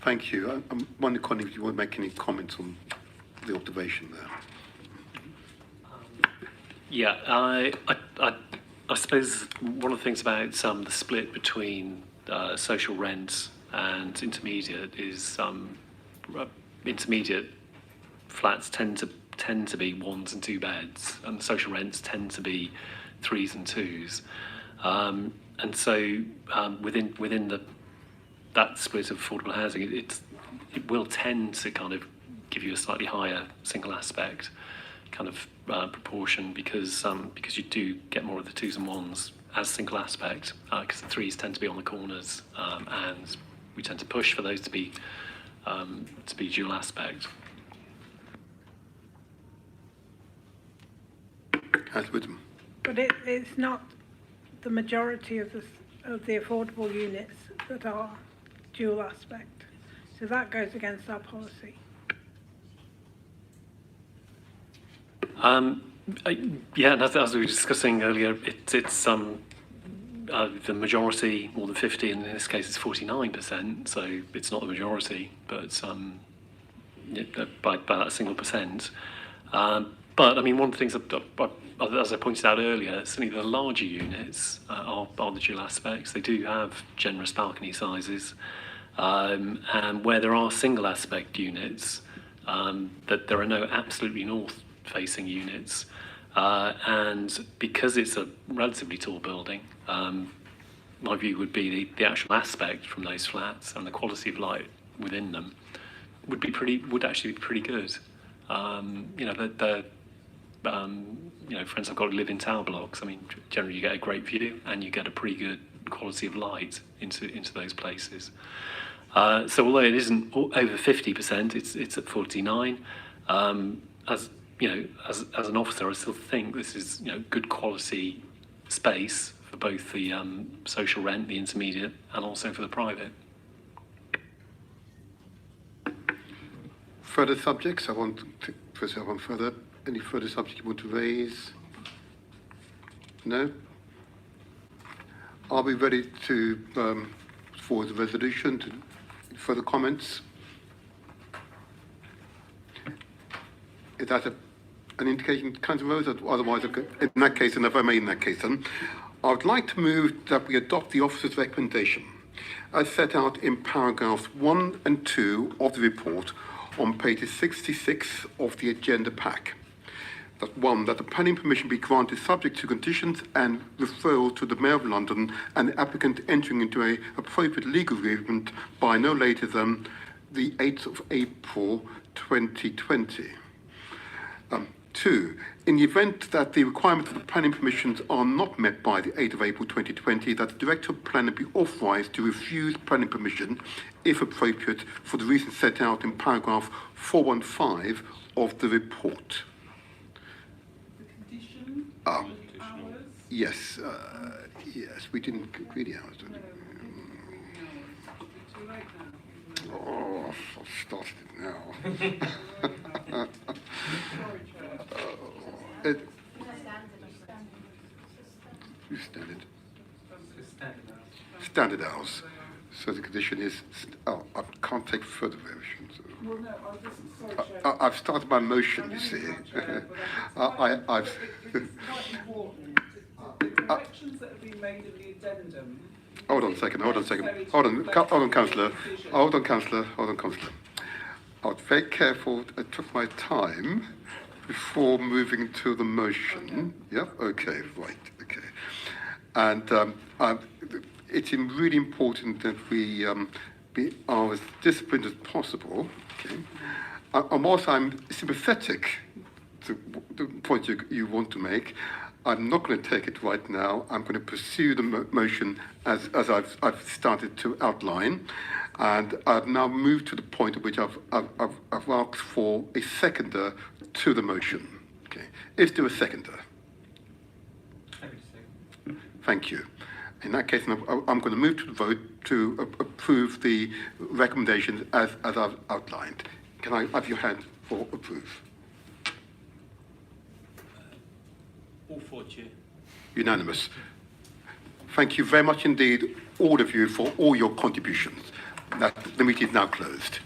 Thank you. I'm wondering, Connie, if you want to make any comments on the observation there. Yeah, I suppose one of the things about the split between social rent and intermediate is intermediate flats tend to be 1s and 2 beds, and the social rents tend to be 3s and 2s, and so within that split of affordable housing, it will tend to kind of give you a slightly higher single aspect kind of proportion because you do get more of the 2s and 1s as single aspect, because the 3s tend to be on the corners, and we tend to push for those to be dual aspect. But it's not the majority of the affordable units that are dual aspect, so that goes against our policy. Yeah, and as we were discussing earlier, it's the majority, more than 50, and in this case it's 49%, so it's not the majority, but by that single percent. But I mean, one of the things as I pointed out earlier, certainly the larger units are the dual aspects. They do have generous balcony sizes, and where there are single aspect units, that there are no absolutely north-facing units, and because it's a relatively tall building, my view would be the actual aspect from those flats and the quality of light within them would actually be pretty good. Friends I've got who live in tower blocks, I mean, generally you get a great view and you get a pretty good quality of light into those places. So although it isn't over 50%, it's at 49. As an officer, I still think this is good quality space for both the social rent, the intermediate, and also for the private. Further subjects? I want to proceed on further. Any further subjects you want to raise? No? Are we ready to for the resolution? To further comments? Is that an indication, Councillor Rose? Otherwise, in that case, and if I may, in that case, then I would like to move that we adopt the officer's recommendation as set out in paragraphs 1 and 2 of the report on pages 66 of the agenda pack. That one, that the planning permission be granted subject to conditions and referral to the Mayor of London and the applicant entering into an appropriate legal agreement by no later than the 8th of April 2020. 2, in the event that the requirements of the planning permissions are not met by the 8th of April 2020, that the Director of Planning be authorised to refuse planning permission, if appropriate, for the reasons set out in paragraph 415 of the report. Yes, yes, we didn't agree the hours, didn't we? Oh, I've started it now. Standard hours. So the condition is, I can't take further variations. Well, no, I've started my motion, you see. I've corrections that have been made in the addendum. Hold on a second, hold on, Councillor. Hold on, Councillor. I was very careful. I took my time before moving to the motion. Yeah, okay, right, okay. And it's really important that we are as disciplined as possible. Okay. And whilst I'm sympathetic to the point you want to make, I'm not going to take it right now. I'm going to pursue the motion as I've started to outline, and I've now moved to the point at which I've asked for a seconder to the motion. Okay, is there a seconder? Thank you. In that case, I'm going to move to the vote to approve the recommendations as I've outlined. Can I have your hand for approve? All for, Chair. Unanimous. Thank you very much indeed, all of you, for all your contributions. The meeting is now closed.